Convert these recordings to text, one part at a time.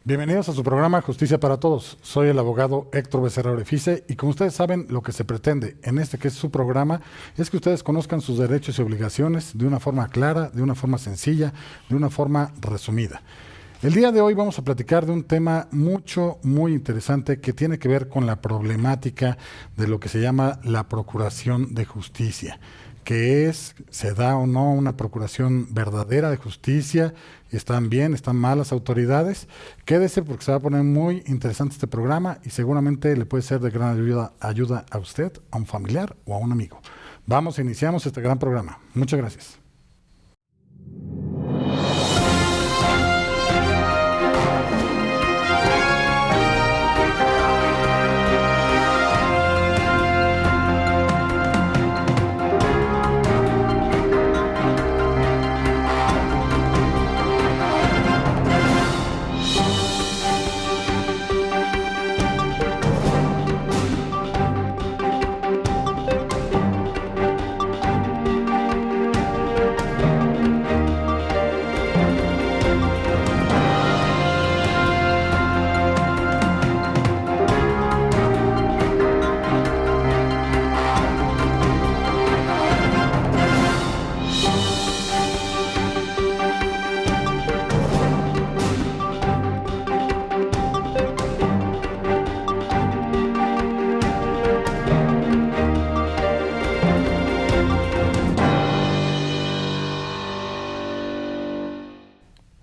Bienvenidos a su programa Justicia para Todos. Soy el abogado Héctor Becerra Orefice y como ustedes saben, lo que se pretende en este que es su programa es que ustedes conozcan sus derechos y obligaciones de una forma clara, de una forma sencilla, de una forma resumida. El día de hoy vamos a platicar de un tema muy interesante que tiene que ver con la problemática de lo que se llama la procuración de justicia, que es, se da o no una procuración verdadera de justicia, están bien, están mal las autoridades. Quédese porque se va a poner muy interesante este programa y seguramente le puede ser de gran ayuda a usted, a un familiar o a un amigo. Vamos, iniciamos este gran programa. Muchas gracias.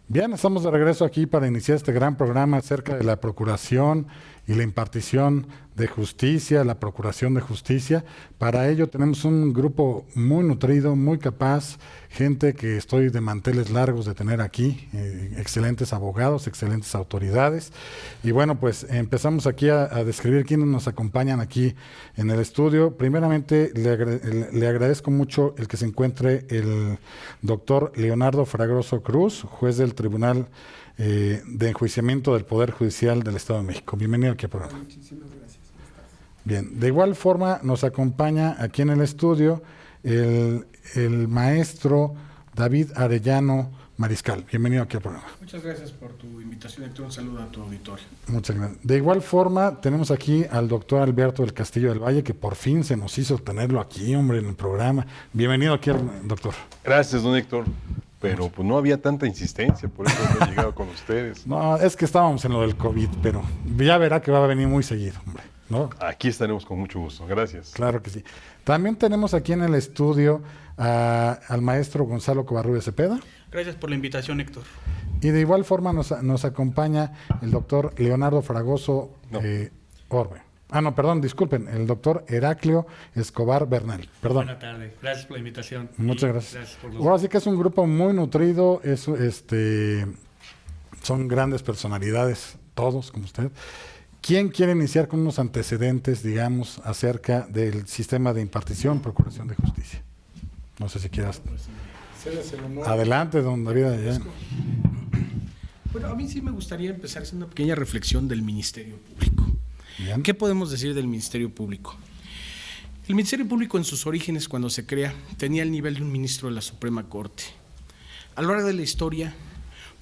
Bien, estamos de regreso aquí para iniciar este gran programa acerca de la procuración y la impartición de justicia, la procuración de justicia. Para ello tenemos un grupo muy nutrido, muy capaz, gente que estoy de manteles largos de tener aquí, excelentes abogados, excelentes autoridades. Y bueno, pues empezamos aquí a describir quiénes nos acompañan aquí en el estudio. Primeramente, le agradezco mucho el que se encuentre el doctor Leonardo Fragoso Cruz, juez del Tribunal de Enjuiciamiento del Poder Judicial del Estado de México. Bienvenido aquí al programa. Muchísimas gracias. Bien, de igual forma nos acompaña aquí en el estudio el maestro David Arellano Mariscal. Bienvenido aquí al programa. Muchas gracias por tu invitación, Héctor. Un saludo a tu auditorio. Muchas gracias. De igual forma tenemos aquí al doctor Alberto del Castillo del Valle, que por fin se nos hizo tenerlo aquí, hombre, en el programa. Bienvenido aquí, doctor. Gracias, don Héctor. Pero pues no había tanta insistencia, por eso no he llegado con ustedes. No, es que estábamos en lo del COVID, pero ya verá que va a venir muy seguido, hombre, ¿no? Aquí estaremos con mucho gusto. Gracias. Claro que sí. También tenemos aquí en el estudio al maestro Gonzalo Covarrubias Cepeda. Gracias por la invitación, Héctor. Y de igual forma nos acompaña el doctor Leonardo Fragoso Orbe. Disculpen, el doctor Heraclio Escobar Bernal. Perdón. Buenas tardes, gracias por la invitación. Muchas gracias. Gracias por Bueno, así que es un grupo muy nutrido, son grandes personalidades, todos como usted. ¿Quién quiere iniciar con unos antecedentes, digamos, acerca del sistema de impartición, procuración de justicia? No sé si quieras. Adelante, don David. Bueno, a mí sí me gustaría empezar haciendo una pequeña reflexión del Ministerio Público. Bien. ¿Qué podemos decir del Ministerio Público? El Ministerio Público en sus orígenes, cuando se crea, tenía el nivel de un ministro de la Suprema Corte. A lo largo de la historia,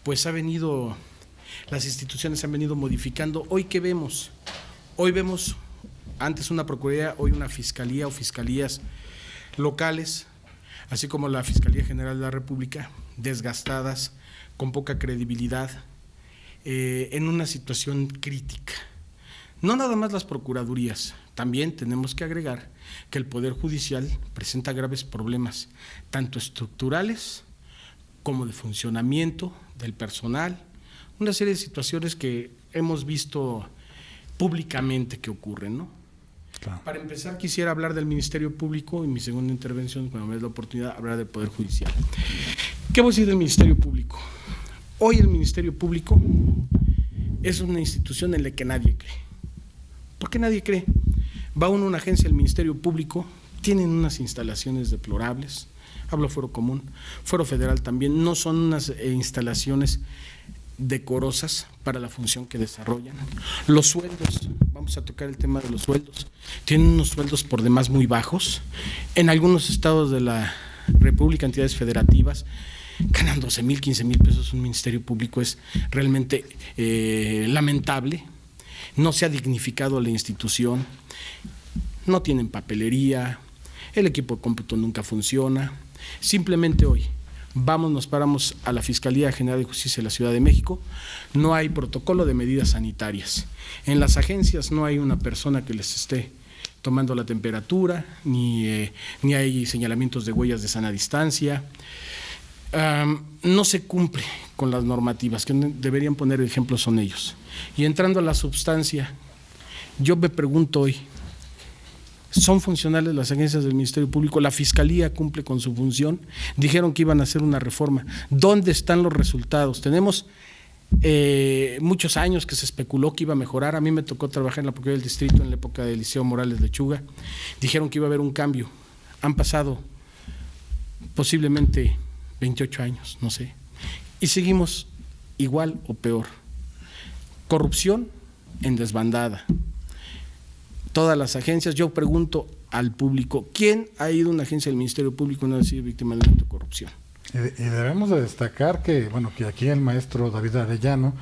pues las instituciones se han venido modificando. ¿Hoy qué vemos? Hoy vemos antes una Procuraduría, hoy una Fiscalía o Fiscalías locales, así como la Fiscalía General de la República, desgastadas, con poca credibilidad, en una situación crítica. No nada más las procuradurías, también tenemos que agregar que el Poder Judicial presenta graves problemas, tanto estructurales como de funcionamiento del personal, una serie de situaciones que hemos visto públicamente que ocurren, ¿no? Claro. Para empezar, quisiera hablar del Ministerio Público y mi segunda intervención, cuando me dé la oportunidad, hablar del Poder Judicial. ¿Qué voy a decir del Ministerio Público? Hoy el Ministerio Público es una institución en la que nadie cree. ¿Por qué nadie cree? Va uno a una agencia del Ministerio Público, tienen unas instalaciones deplorables, hablo Fuero Común, Fuero Federal también, no son unas instalaciones decorosas para la función que desarrollan. Los sueldos, vamos a tocar el tema de los sueldos, tienen unos sueldos por demás muy bajos. En algunos estados de la República, entidades federativas, ganan 12,000, 15,000 pesos un ministerio público es realmente lamentable. No se ha dignificado la institución, no tienen papelería, el equipo de cómputo nunca funciona. Simplemente hoy nos paramos a la Fiscalía General de Justicia de la Ciudad de México, no hay protocolo de medidas sanitarias. En las agencias no hay una persona que les esté tomando la temperatura, ni hay señalamientos de huellas de sana distancia. No se cumple con las normativas, que deberían poner ejemplos son ellos. Y entrando a la substancia, yo me pregunto hoy, ¿son funcionales las agencias del Ministerio Público? ¿La Fiscalía cumple con su función? Dijeron que iban a hacer una reforma. ¿Dónde están los resultados? Tenemos muchos años que se especuló que iba a mejorar. A mí me tocó trabajar en la Procuraduría del Distrito en la época de Eliseo Morales Lechuga. Dijeron que iba a haber un cambio. Han pasado posiblemente 28 años, no sé. Y seguimos igual o peor. Corrupción en desbandada. Todas las agencias, yo pregunto al público, ¿quién ha ido a una agencia del Ministerio Público y no ha sido víctima de corrupción? Y debemos de destacar que aquí el maestro David Arellano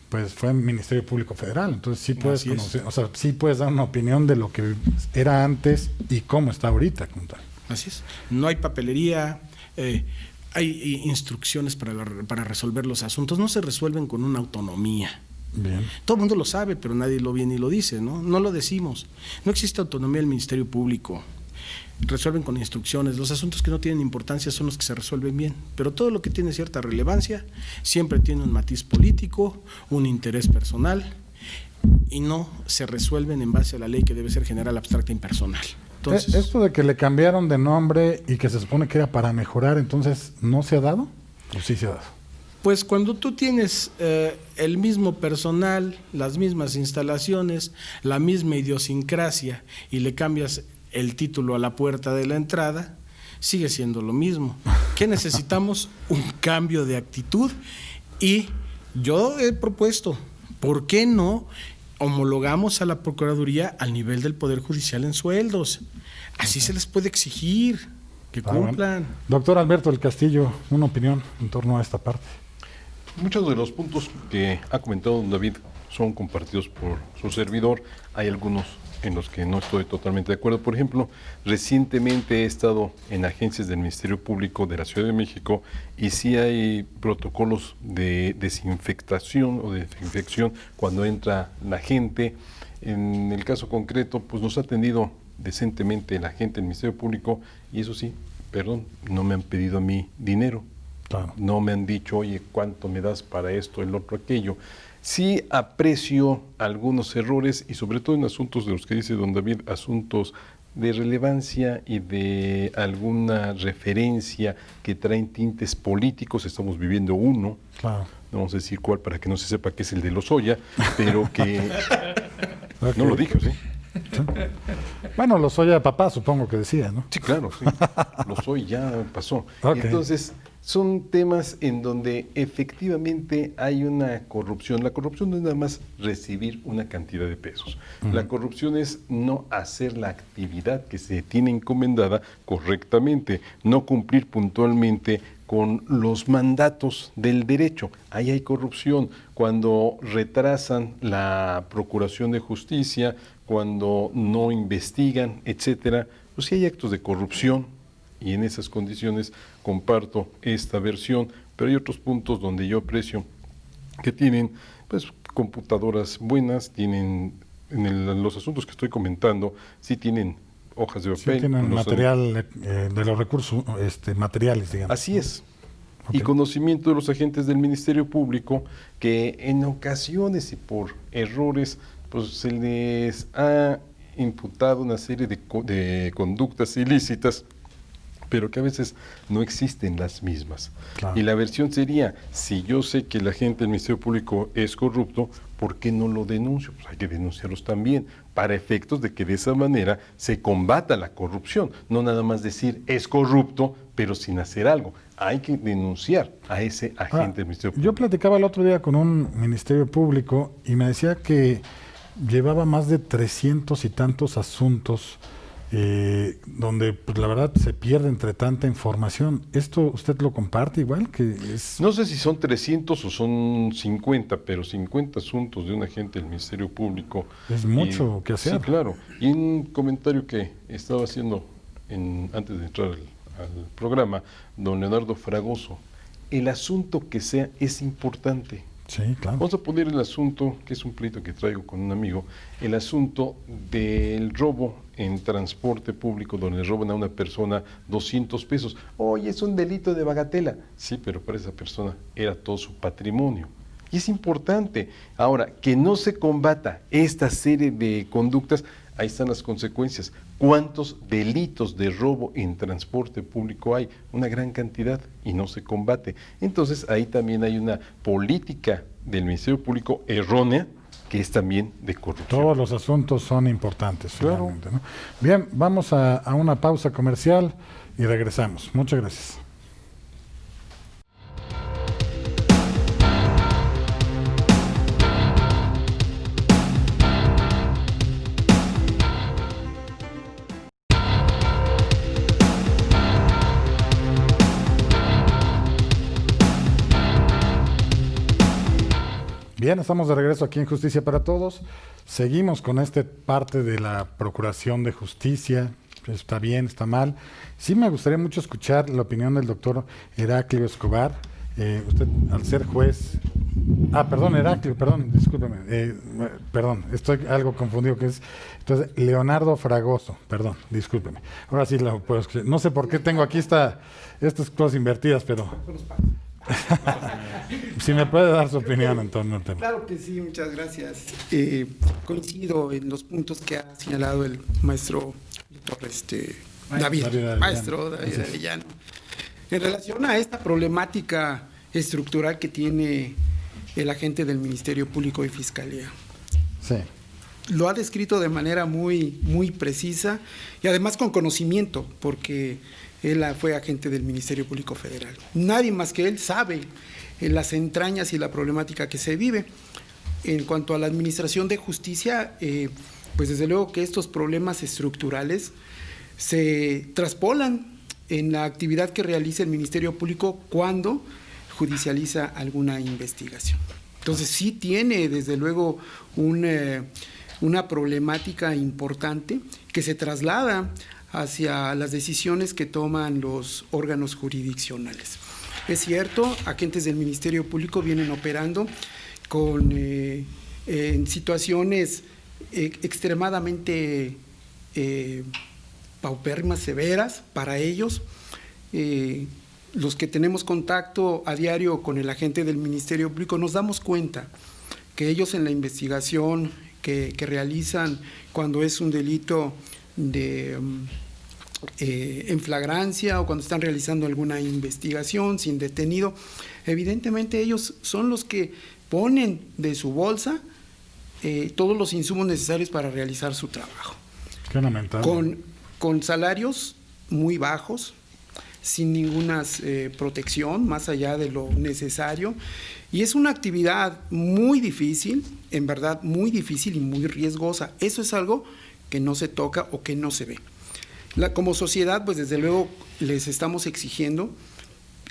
pues fue Ministerio Público Federal, entonces sí puedes conocer, sí puedes dar una opinión de lo que era antes y cómo está ahorita. Así es, no hay papelería, hay instrucciones para resolver los asuntos, no se resuelven con una autonomía. Bien. Todo el mundo lo sabe, pero nadie lo viene y lo dice, ¿no? No lo decimos. No existe autonomía del Ministerio Público. Resuelven con instrucciones. Los asuntos que no tienen importancia son los que se resuelven bien, pero todo lo que tiene cierta relevancia siempre tiene un matiz político, un interés personal y no se resuelven en base a la ley que debe ser general, abstracta e impersonal. Entonces, esto de que le cambiaron de nombre y que se supone que era para mejorar, entonces, ¿no se ha dado? ¿O sí se ha dado? Pues cuando tú tienes el mismo personal, las mismas instalaciones, la misma idiosincrasia y le cambias el título a la puerta de la entrada, sigue siendo lo mismo. ¿Qué necesitamos? Un cambio de actitud y yo he propuesto, ¿por qué no homologamos a la Procuraduría al nivel del Poder Judicial en sueldos? Así se les puede exigir que cumplan. Bueno. Doctor Alberto del Castillo, una opinión en torno a esta parte. Muchos de los puntos que ha comentado don David son compartidos por su servidor. Hay algunos en los que no estoy totalmente de acuerdo. Por ejemplo, recientemente he estado en agencias del Ministerio Público de la Ciudad de México y sí hay protocolos de desinfectación o de desinfección cuando entra la gente. En el caso concreto, pues nos ha atendido decentemente la gente del Ministerio Público y eso sí, no me han pedido a mí dinero. Claro. No me han dicho, oye, ¿cuánto me das para esto, el otro, aquello? Sí aprecio algunos errores y sobre todo en asuntos de los que dice don David, asuntos de relevancia y de alguna referencia que traen tintes políticos. Estamos viviendo uno, claro. No vamos a decir cuál para que no se sepa que es el de Lozoya, pero que... Okay. No lo dije, ¿sí? Bueno, Lozoya papá supongo que decía, ¿no? Sí, claro, sí. Lozoya ya pasó. Okay. Entonces, son temas en donde efectivamente hay una corrupción. La corrupción no es nada más recibir una cantidad de pesos. La corrupción es no hacer la actividad que se tiene encomendada correctamente, no cumplir puntualmente con los mandatos del derecho. Ahí hay corrupción. Cuando retrasan la procuración de justicia, cuando no investigan, etcétera, pues sí hay actos de corrupción y en esas condiciones comparto esta versión, pero hay otros puntos donde yo aprecio que tienen pues computadoras buenas, tienen en los asuntos que estoy comentando, sí tienen hojas de papel. Sí, tienen material de los recursos materiales, digamos. Así es. Okay. Y conocimiento de los agentes del Ministerio Público que en ocasiones y por errores pues se les ha imputado una serie de conductas ilícitas, pero que a veces no existen las mismas. Claro. Y la versión sería, si yo sé que el agente del Ministerio Público es corrupto, ¿por qué no lo denuncio? Pues hay que denunciarlos también, para efectos de que de esa manera se combata la corrupción. No nada más decir, es corrupto, pero sin hacer algo. Hay que denunciar a ese agente del Ministerio Público. Yo platicaba el otro día con un Ministerio Público y me decía que llevaba más de 300 y tantos asuntos donde pues, la verdad se pierde entre tanta información. ¿Esto usted lo comparte igual? No sé si son 300 o son 50, pero 50 asuntos de un agente del Ministerio Público. Es mucho que hacer. Sí, claro. Y un comentario que estaba haciendo antes de entrar al programa, don Leonardo Fragoso, el asunto que sea es importante. Sí, claro. Vamos a poner el asunto, que es un pleito que traigo con un amigo, el asunto del robo en transporte público, donde roban a una persona 200 pesos. Oye, es un delito de bagatela. Sí, pero para esa persona era todo su patrimonio. Y es importante. Ahora, que no se combata esta serie de conductas, ahí están las consecuencias. ¿Cuántos delitos de robo en transporte público hay? Una gran cantidad y no se combate. Entonces ahí también hay una política del Ministerio Público errónea que es también de corrupción. Todos los asuntos son importantes, claro. Finalmente, ¿no? Bien, vamos a una pausa comercial y regresamos. Muchas gracias. Bien, estamos de regreso aquí en Justicia para Todos. Seguimos con esta parte de la Procuración de Justicia. Está bien, está mal. Sí me gustaría mucho escuchar la opinión del doctor Heraclio Escobar. Usted, al ser juez... Heraclio, discúlpeme. Perdón, estoy algo confundido. Entonces, Leonardo Fragoso, perdón, discúlpeme. Ahora sí lo puedo escuchar. No sé por qué tengo aquí estas cosas invertidas, pero... Si me puede dar su opinión en torno al tema. Claro que sí, muchas gracias. Coincido en los puntos que ha señalado el maestro David Arellano. En relación a esta problemática estructural que tiene el agente del Ministerio Público y Fiscalía. Sí. Lo ha descrito de manera muy, muy precisa y además con conocimiento, porque él fue agente del Ministerio Público Federal. Nadie más que él sabe las entrañas y la problemática que se vive. En cuanto a la administración de justicia, pues desde luego que estos problemas estructurales se traspolan en la actividad que realiza el Ministerio Público cuando judicializa alguna investigación. Entonces sí tiene desde luego una problemática importante que se traslada hacia las decisiones que toman los órganos jurisdiccionales. Es cierto, agentes del Ministerio Público vienen operando en situaciones extremadamente paupérrimas, severas para ellos. Los que tenemos contacto a diario con el agente del Ministerio Público nos damos cuenta que ellos en la investigación que realizan cuando es un delito en flagrancia o cuando están realizando alguna investigación sin detenido, evidentemente ellos son los que ponen de su bolsa todos los insumos necesarios para realizar su trabajo. Qué lamentable. Con salarios muy bajos, sin ninguna protección más allá de lo necesario, y es una actividad muy difícil, en verdad muy difícil y muy riesgosa. Eso es algo que no se toca o que no se ve. Como sociedad, pues desde luego les estamos exigiendo,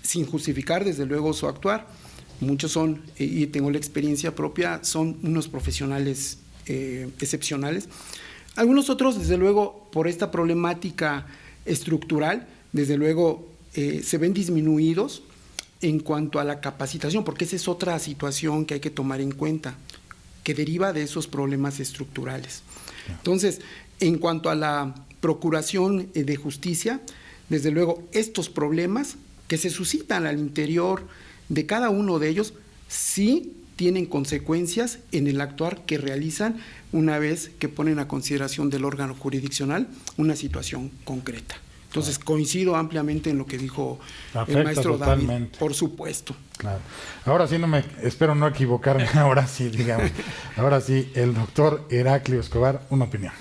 sin justificar desde luego su actuar. Muchos son, y tengo la experiencia propia, son unos profesionales excepcionales. Algunos otros, desde luego, por esta problemática estructural, desde luego se ven disminuidos en cuanto a la capacitación, porque esa es otra situación que hay que tomar en cuenta, que deriva de esos problemas estructurales. Entonces, en cuanto a la procuración de justicia, desde luego estos problemas que se suscitan al interior de cada uno de ellos sí tienen consecuencias en el actuar que realizan una vez que ponen a consideración del órgano jurisdiccional una situación concreta. Entonces coincido ampliamente en lo que dijo el maestro David, por supuesto. Claro. Ahora sí espero no equivocarme, ahora sí, digamos. Ahora sí, el doctor Heraclio Escobar, una opinión.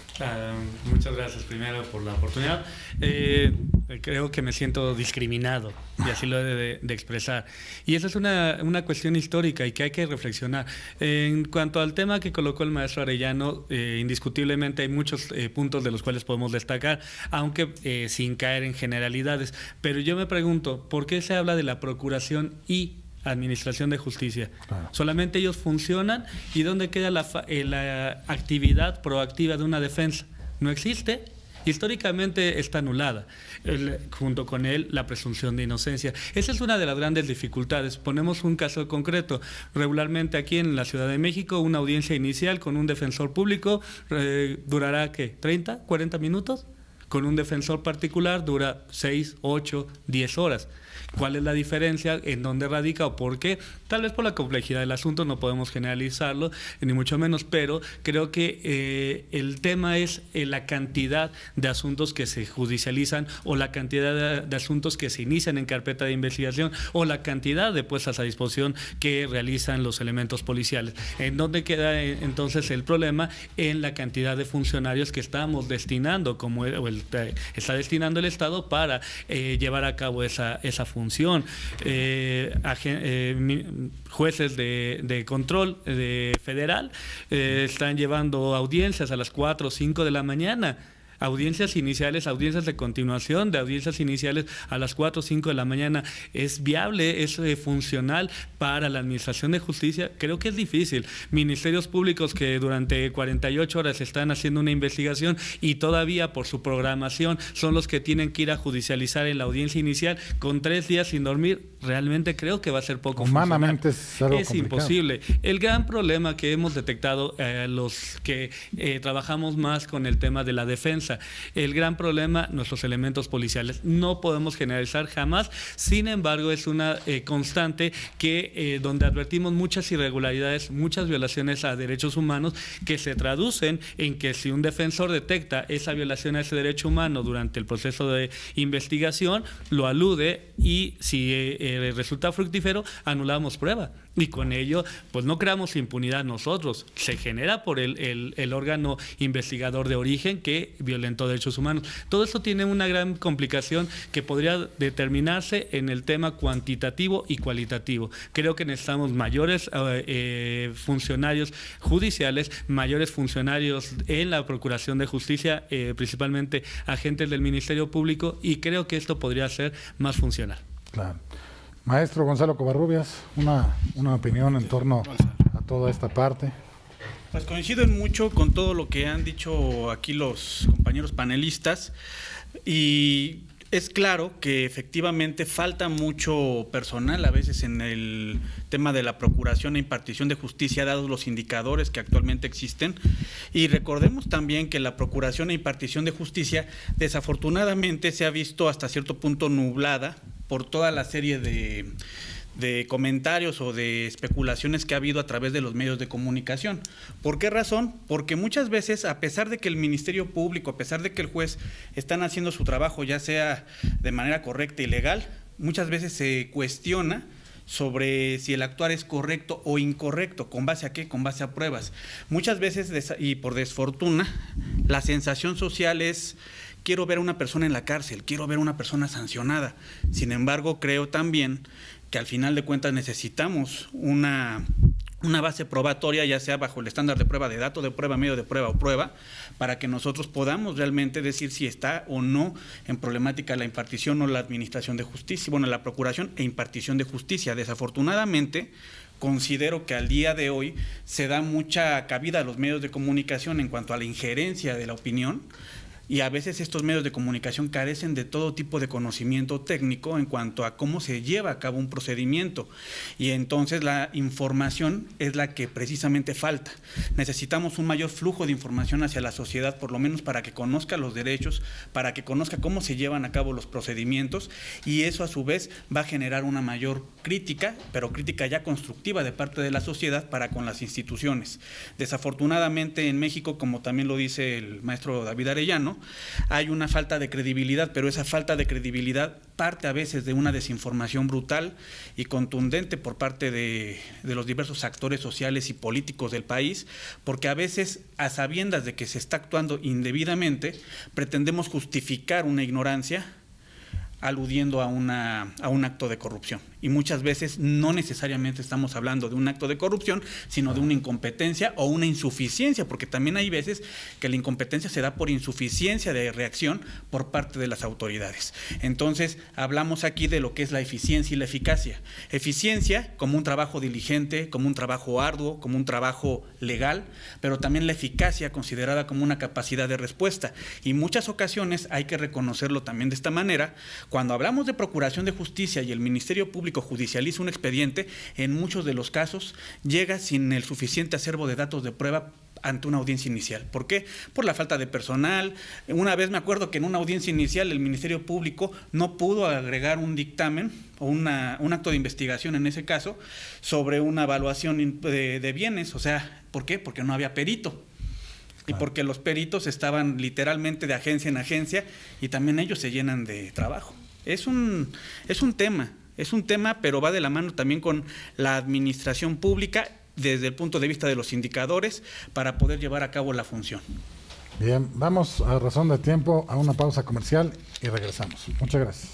Muchas gracias primero por la oportunidad. Creo que me siento discriminado y así lo he de expresar. Y esa es una cuestión histórica y que hay que reflexionar. En cuanto al tema que colocó el maestro Arellano, indiscutiblemente hay muchos puntos de los cuales podemos destacar, aunque sin caer en generalidades. Pero yo me pregunto, ¿por qué se habla de la procuración y administración de justicia? Claro. Solamente ellos funcionan, y ¿dónde queda la actividad proactiva de una defensa? No existe. Históricamente está anulada, junto con él la presunción de inocencia. Esa es una de las grandes dificultades. Ponemos un caso concreto. Regularmente aquí en la Ciudad de México, una audiencia inicial con un defensor público durará, ¿qué? ¿30, 40 minutos? Con un defensor particular dura 6, 8, 10 horas. ¿Cuál es la diferencia? ¿En dónde radica o por qué? Tal vez por la complejidad del asunto, no podemos generalizarlo, ni mucho menos, pero creo que el tema es la cantidad de asuntos que se judicializan, o la cantidad de asuntos que se inician en carpeta de investigación, o la cantidad de puestas a disposición que realizan los elementos policiales. ¿En dónde queda entonces el problema? En la cantidad de funcionarios que estamos destinando, como está destinando el Estado para llevar a cabo esa función. Jueces de control federal están llevando audiencias a las 4 o 5 de la mañana. Audiencias iniciales, audiencias de continuación de audiencias iniciales a las 4 o 5 de la mañana. ¿Es viable? ¿Es funcional para la administración de justicia? Creo que es difícil. Ministerios públicos que durante 48 horas están haciendo una investigación y todavía por su programación son los que tienen que ir a judicializar en la audiencia inicial con 3 días sin dormir. Realmente creo que va a ser poco humanamente funcional. Es imposible. El gran problema que hemos detectado los que trabajamos más con el tema de la defensa, el gran problema, nuestros elementos policiales. No podemos generalizar jamás, sin embargo es una constante que donde advertimos muchas irregularidades, muchas violaciones a derechos humanos que se traducen en que si un defensor detecta esa violación a ese derecho humano durante el proceso de investigación, lo alude, y si resulta fructífero, anulamos prueba. Y con ello, pues no creamos impunidad nosotros, se genera por el órgano investigador de origen que violentó derechos humanos. Todo esto tiene una gran complicación que podría determinarse en el tema cuantitativo y cualitativo. Creo que necesitamos mayores funcionarios judiciales, mayores funcionarios en la Procuración de Justicia, principalmente agentes del Ministerio Público, y creo que esto podría ser más funcional. Claro. Maestro Gonzalo Covarrubias, una opinión en torno a toda esta parte. Pues coincido en mucho con todo lo que han dicho aquí los compañeros panelistas, y es claro que efectivamente falta mucho personal a veces en el tema de la procuración e impartición de justicia, dados los indicadores que actualmente existen. Y recordemos también que la procuración e impartición de justicia desafortunadamente se ha visto hasta cierto punto nublada por toda la serie de comentarios o de especulaciones que ha habido a través de los medios de comunicación. ¿Por qué razón? Porque muchas veces, a pesar de que el Ministerio Público, a pesar de que el juez están haciendo su trabajo, ya sea de manera correcta y legal, muchas veces se cuestiona sobre si el actuar es correcto o incorrecto. ¿Con base a qué? Con base a pruebas. Muchas veces, y por desfortuna, la sensación social es: quiero ver a una persona en la cárcel, quiero ver a una persona sancionada. Sin embargo, creo también que al final de cuentas necesitamos una base probatoria, ya sea bajo el estándar de prueba de dato, de prueba, medio de prueba o prueba, para que nosotros podamos realmente decir si está o no en problemática la impartición o la administración de justicia, bueno, la procuración e impartición de justicia. Desafortunadamente, considero que al día de hoy se da mucha cabida a los medios de comunicación en cuanto a la injerencia de la opinión, y a veces estos medios de comunicación carecen de todo tipo de conocimiento técnico en cuanto a cómo se lleva a cabo un procedimiento, y entonces la información es la que precisamente falta. Necesitamos un mayor flujo de información hacia la sociedad, por lo menos para que conozca los derechos, para que conozca cómo se llevan a cabo los procedimientos, y eso a su vez va a generar una mayor crítica, pero crítica ya constructiva de parte de la sociedad para con las instituciones. Desafortunadamente en México, como también lo dice el maestro David Arellano, año, hay una falta de credibilidad, pero esa falta de credibilidad parte a veces de una desinformación brutal y contundente por parte de los diversos actores sociales y políticos del país, porque a veces, a sabiendas de que se está actuando indebidamente, pretendemos justificar una ignorancia aludiendo a un acto de corrupción. Y muchas veces no necesariamente estamos hablando de un acto de corrupción, sino de una incompetencia o una insuficiencia, porque también hay veces que la incompetencia se da por insuficiencia de reacción por parte de las autoridades. Entonces, hablamos aquí de lo que es la eficiencia y la eficacia. Eficiencia como un trabajo diligente, como un trabajo arduo, como un trabajo legal, pero también la eficacia considerada como una capacidad de respuesta. Y muchas ocasiones hay que reconocerlo también de esta manera. Cuando hablamos de procuración de justicia y el Ministerio Público judicializa un expediente, en muchos de los casos llega sin el suficiente acervo de datos de prueba ante una audiencia inicial. ¿Por qué? Por la falta de personal. Una vez me acuerdo que en una audiencia inicial el Ministerio Público no pudo agregar un dictamen o un acto de investigación en ese caso sobre una evaluación de bienes. O sea, ¿por qué? Porque no había perito. Y porque los peritos estaban literalmente de agencia en agencia y también ellos se llenan de trabajo. Es un tema, pero va de la mano también con la administración pública desde el punto de vista de los indicadores para poder llevar a cabo la función. Bien, vamos a razón de tiempo a una pausa comercial y regresamos. Muchas gracias.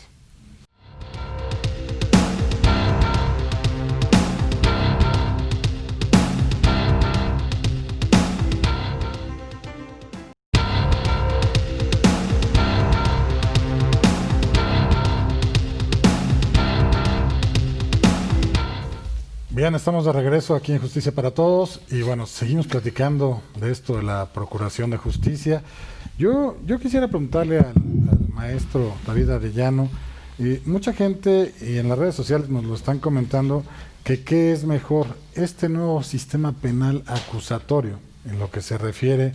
Bien, estamos de regreso aquí en Justicia para Todos y bueno, seguimos platicando de esto de la Procuración de Justicia. Yo quisiera preguntarle al maestro David Arellano, mucha gente y en las redes sociales nos lo están comentando, que qué es mejor, este nuevo sistema penal acusatorio, en lo que se refiere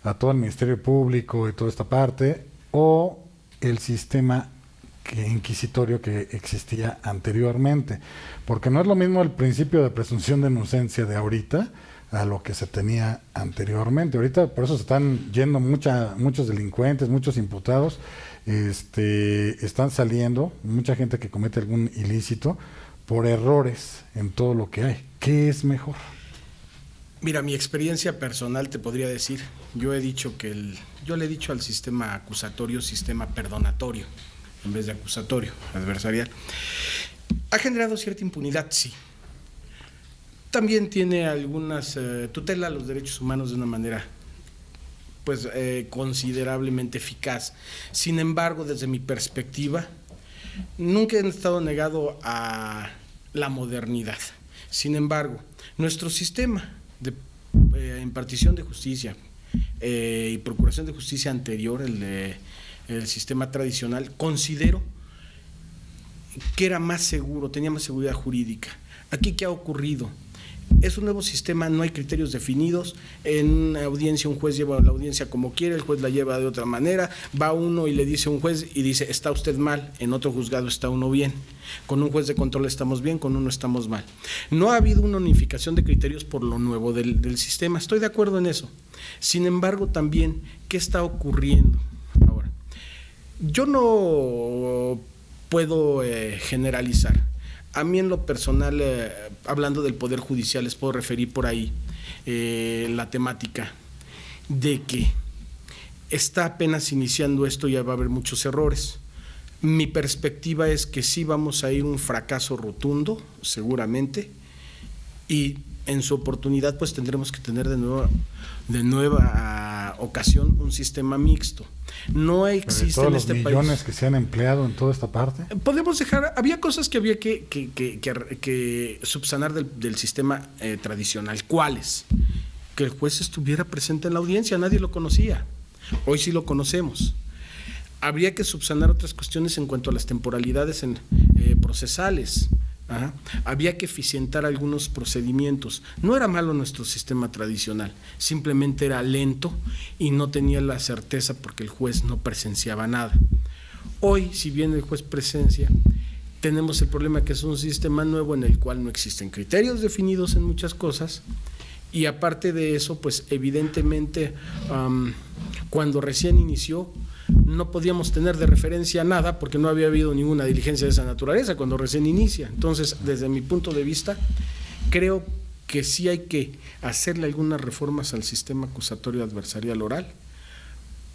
a todo el Ministerio Público y toda esta parte, o el sistema inquisitorio que existía anteriormente, porque no es lo mismo el principio de presunción de inocencia de ahorita a lo que se tenía anteriormente. Ahorita por eso se están yendo muchos delincuentes, muchos imputados, están saliendo, mucha gente que comete algún ilícito por errores en todo lo que hay. ¿Qué es mejor? Mira, mi experiencia personal te podría decir, yo le he dicho al sistema acusatorio, sistema perdonatorio, en vez de acusatorio, adversarial. ¿Ha generado cierta impunidad? Sí. También tiene algunas tutela a los derechos humanos de una manera pues considerablemente eficaz. Sin embargo, desde mi perspectiva, nunca he estado negado a la modernidad. Sin embargo, nuestro sistema de impartición de justicia y procuración de justicia anterior, el sistema tradicional, considero que era más seguro, tenía más seguridad jurídica. Aquí, ¿qué ha ocurrido? Es un nuevo sistema, no hay criterios definidos. En una audiencia un juez lleva la audiencia como quiere, el juez la lleva de otra manera, va uno y le dice a un juez y dice, está usted mal, en otro juzgado está uno bien. Con un juez de control estamos bien, con uno estamos mal. No ha habido una unificación de criterios por lo nuevo del sistema, estoy de acuerdo en eso. Sin embargo, también, ¿qué está ocurriendo ahora? Yo no puedo generalizar. A mí en lo personal, hablando del Poder Judicial, les puedo referir por ahí la temática de que está apenas iniciando esto y ya va a haber muchos errores. Mi perspectiva es que sí vamos a ir un fracaso rotundo, seguramente, y en su oportunidad pues tendremos que tener de nueva ocasión un sistema mixto. No existe en este país. ¿Todos los millones que se han empleado en toda esta parte? Podemos dejar, había cosas que había que subsanar del sistema tradicional. ¿Cuáles? Que el juez estuviera presente en la audiencia, nadie lo conocía. Hoy sí lo conocemos. Habría que subsanar otras cuestiones en cuanto a las temporalidades procesales. Ajá. Había que eficientar algunos procedimientos. No era malo nuestro sistema tradicional, simplemente era lento y no tenía la certeza porque el juez no presenciaba nada. Hoy, si bien el juez presencia, tenemos el problema que es un sistema nuevo en el cual no existen criterios definidos en muchas cosas y aparte de eso, pues evidentemente Cuando recién inició, no podíamos tener de referencia nada porque no había habido ninguna diligencia de esa naturaleza cuando recién inicia. Entonces, desde mi punto de vista, creo que sí hay que hacerle algunas reformas al sistema acusatorio adversarial oral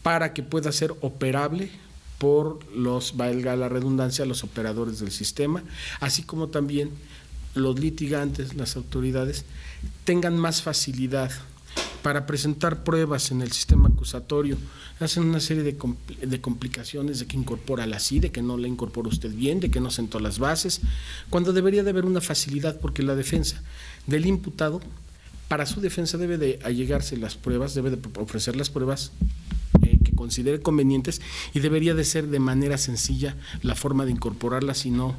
para que pueda ser operable por los, valga la redundancia, los operadores del sistema, así como también los litigantes, las autoridades, tengan más facilidad para presentar pruebas en el sistema acusatorio. Hacen una serie de complicaciones de que incorpora la CID, de que no la incorpora usted bien, de que no sentó las bases, cuando debería de haber una facilidad, porque la defensa del imputado, para su defensa debe de allegarse las pruebas, debe de ofrecer las pruebas que considere convenientes y debería de ser de manera sencilla la forma de incorporarlas y no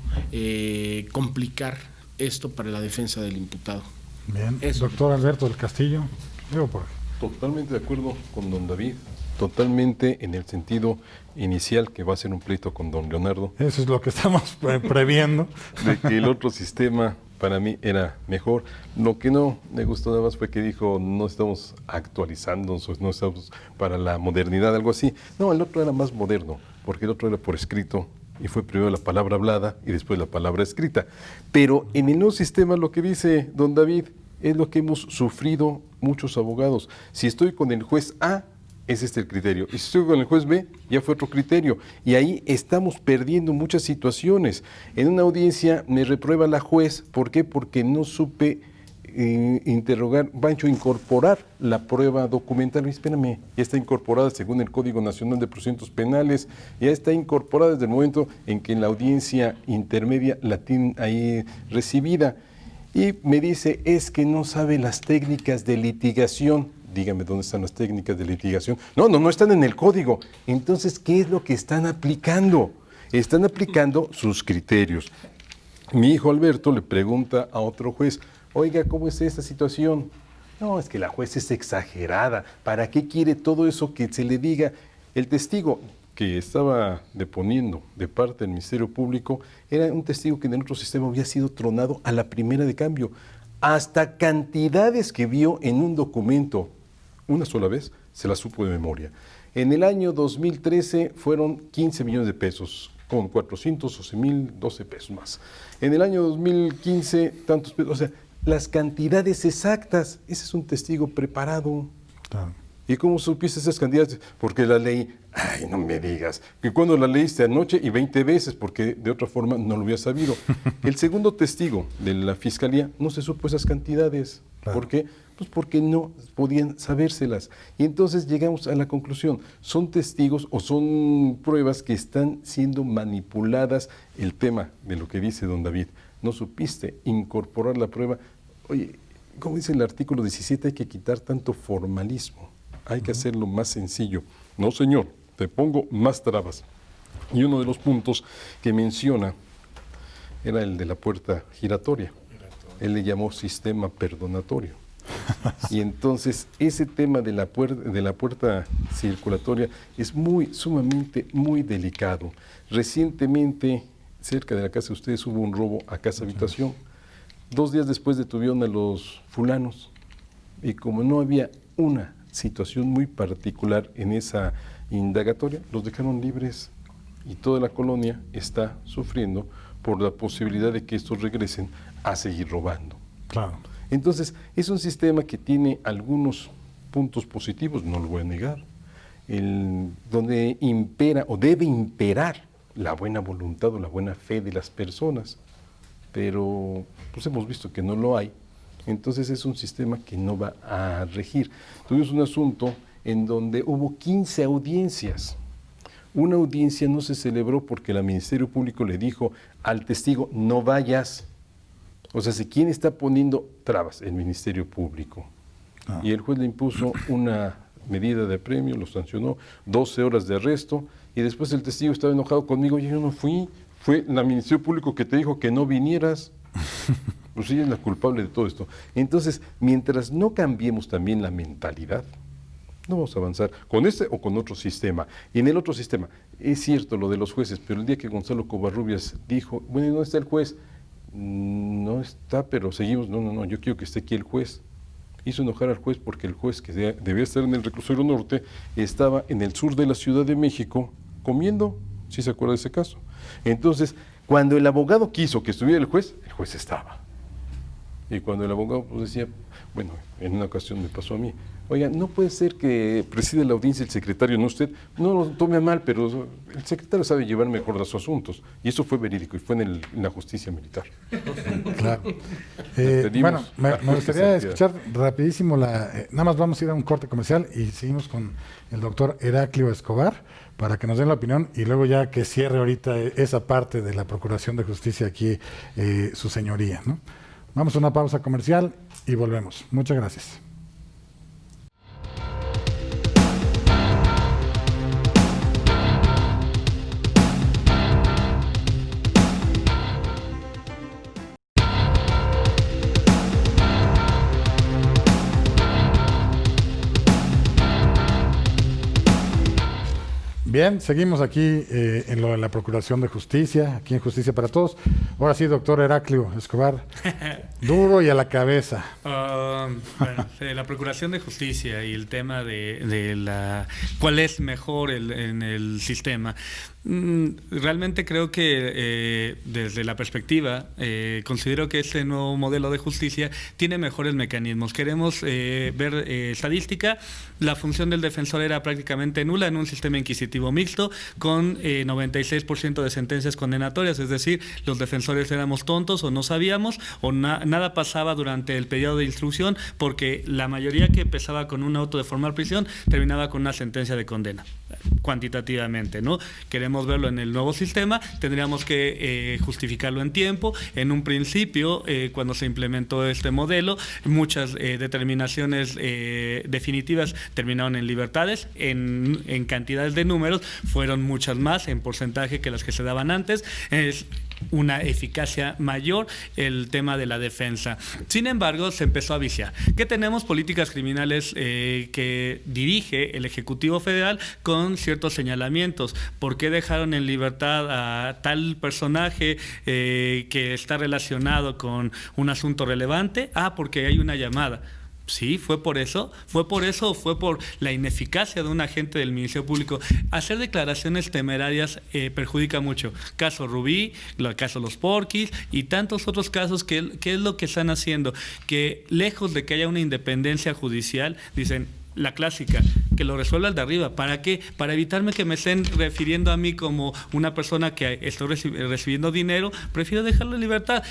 complicar esto para la defensa del imputado. Bien, Eso. doctor Alberto del Castillo. Digo, por... Totalmente de acuerdo con don David, totalmente en el sentido inicial que va a ser un pleito con don Leonardo, Eso es lo que estamos previendo. de que el otro sistema para mí era mejor. Lo que no me gustó nada más fue que dijo no estamos actualizando, no estamos para la modernidad, algo así. No, el otro era más moderno, porque el otro era por escrito y fue primero la palabra hablada y después la palabra escrita. Pero en el nuevo sistema lo que dice don David es lo que hemos sufrido muchos abogados. Si estoy con el juez A, es este el criterio. Y si estoy con el juez B, ya fue otro criterio. Y ahí estamos perdiendo muchas situaciones. En una audiencia me reprueba la juez. ¿Por qué? Porque no supe incorporar la prueba documental. Espérame, ya está incorporada según el Código Nacional de Procedimientos Penales, ya está incorporada desde el momento en que en la audiencia intermedia la tienen ahí recibida. Y me dice, es que no sabe las técnicas de litigación. Dígame, ¿dónde están las técnicas de litigación? No están en el código. Entonces, ¿qué es lo que están aplicando? Están aplicando sus criterios. Mi hijo Alberto le pregunta a otro juez, oiga, ¿cómo es esta situación? No, es que la juez es exagerada. ¿Para qué quiere todo eso que se le diga? El testigo que estaba deponiendo de parte del Ministerio Público era un testigo que en el otro sistema había sido tronado a la primera de cambio. Hasta cantidades que vio en un documento una sola vez, se las supo de memoria. En el año 2013 fueron 15 millones de pesos, con 412 pesos más. En el año 2015, tantos pesos, o sea, las cantidades exactas. Ese es un testigo preparado. Claro. ¿Y cómo supiste esas cantidades? Porque la leí. Ay, no me digas. Que cuando la leíste anoche y 20 veces, porque de otra forma no lo hubiera sabido. El segundo testigo de la fiscalía no se supo esas cantidades. Claro. ¿Por qué? Pues porque no podían sabérselas. Y entonces llegamos a la conclusión. Son testigos o son pruebas que están siendo manipuladas. El tema de lo que dice don David. No supiste incorporar la prueba. Oye, como dice el artículo 17, hay que quitar tanto formalismo. Hay que hacerlo más sencillo. No, señor, te pongo más trabas. Y uno de los puntos que menciona era el de la puerta giratoria. Él le llamó sistema perdonatorio. Y entonces ese tema de la puerta circulatoria es sumamente muy delicado. Recientemente, cerca de la casa de ustedes, hubo un robo a casa habitación. 2 días después detuvieron a los fulanos. Y como no había una situación muy particular en esa indagatoria, los dejaron libres y toda la colonia está sufriendo por la posibilidad de que estos regresen a seguir robando. Claro. Entonces, es un sistema que tiene algunos puntos positivos, no lo voy a negar, donde impera o debe imperar la buena voluntad o la buena fe de las personas, pero pues hemos visto que no lo hay. Entonces es un sistema que no va a regir. Tuvimos un asunto en donde hubo 15 audiencias. Una audiencia no se celebró porque el Ministerio Público le dijo al testigo, no vayas. O sea, ¿quién está poniendo trabas? El Ministerio Público. Ah. Y el juez le impuso una medida de apremio, lo sancionó, 12 horas de arresto, y después el testigo estaba enojado conmigo, y yo no fui, fue el Ministerio Público que te dijo que no vinieras. Pues ella es la culpable de todo esto. Entonces, mientras no cambiemos también la mentalidad, no vamos a avanzar con este o con otro sistema. Y en el otro sistema, es cierto lo de los jueces, pero el día que Gonzalo Covarrubias dijo, bueno, ¿dónde está el juez? No está, pero seguimos, no, yo quiero que esté aquí el juez. hizo enojar al juez porque el juez que debía estar en el reclusorio norte estaba en el sur de la Ciudad de México comiendo, ¿sí se acuerda de ese caso? Entonces, cuando el abogado quiso que estuviera el juez estaba. Y cuando el abogado pues, decía, bueno, en una ocasión me pasó a mí, oiga, no puede ser que preside la audiencia el secretario, no usted, no lo tome a mal, pero el secretario sabe llevar mejor los asuntos. Y eso fue verídico y fue en la justicia militar. Claro. Bueno, me gustaría escuchar rapidísimo nada más vamos a ir a un corte comercial y seguimos con el doctor Heraclio Escobar para que nos den la opinión y luego ya que cierre ahorita esa parte de la Procuración de Justicia aquí, su señoría, ¿no? Vamos a una pausa comercial y volvemos. Muchas gracias. Bien, seguimos aquí en lo de la Procuración de Justicia, aquí en Justicia para Todos. Ahora sí, doctor Heraclio Escobar, duro y a la cabeza. Bueno, la Procuración de Justicia y el tema de cuál es mejor en el sistema. Realmente creo que desde la perspectiva, considero que este nuevo modelo de justicia tiene mejores mecanismos. Queremos ver estadística. La función del defensor era prácticamente nula en un sistema inquisitivo mixto con 96% de sentencias condenatorias, es decir, los defensores éramos tontos o no sabíamos o nada pasaba durante el periodo de instrucción porque la mayoría que empezaba con un auto de formal prisión terminaba con una sentencia de condena, cuantitativamente, ¿no? Queremos verlo en el nuevo sistema, tendríamos que justificarlo en tiempo. En un principio, cuando se implementó este modelo, muchas determinaciones definitivas terminaron en libertades, en cantidades de números fueron muchas más en porcentaje que las que se daban antes. Es una eficacia mayor el tema de la defensa. Sin embargo, se empezó a viciar. ¿Qué tenemos? Políticas criminales que dirige el Ejecutivo Federal con ciertos señalamientos. ¿Por qué dejaron en libertad a tal personaje que está relacionado con un asunto relevante? Porque hay una llamada. Sí, fue por eso o fue por la ineficacia de un agente del Ministerio Público. Hacer declaraciones temerarias perjudica mucho. Caso Rubí, el caso Los Porquis y tantos otros casos ¿qué es lo que están haciendo? Que lejos de que haya una independencia judicial, dicen la clásica, que lo resuelva el de arriba. ¿Para qué? Para evitarme que me estén refiriendo a mí como una persona que estoy recibiendo dinero, prefiero dejarlo en libertad.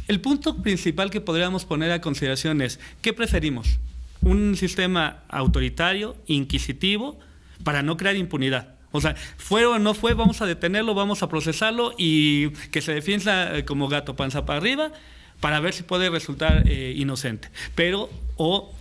El punto principal que podríamos poner a consideración es, ¿qué preferimos? ¿Un sistema autoritario, inquisitivo, para no crear impunidad? O sea, fue o no fue, vamos a detenerlo, vamos a procesarlo y que se defienda como gato panza para arriba para ver si puede resultar inocente. O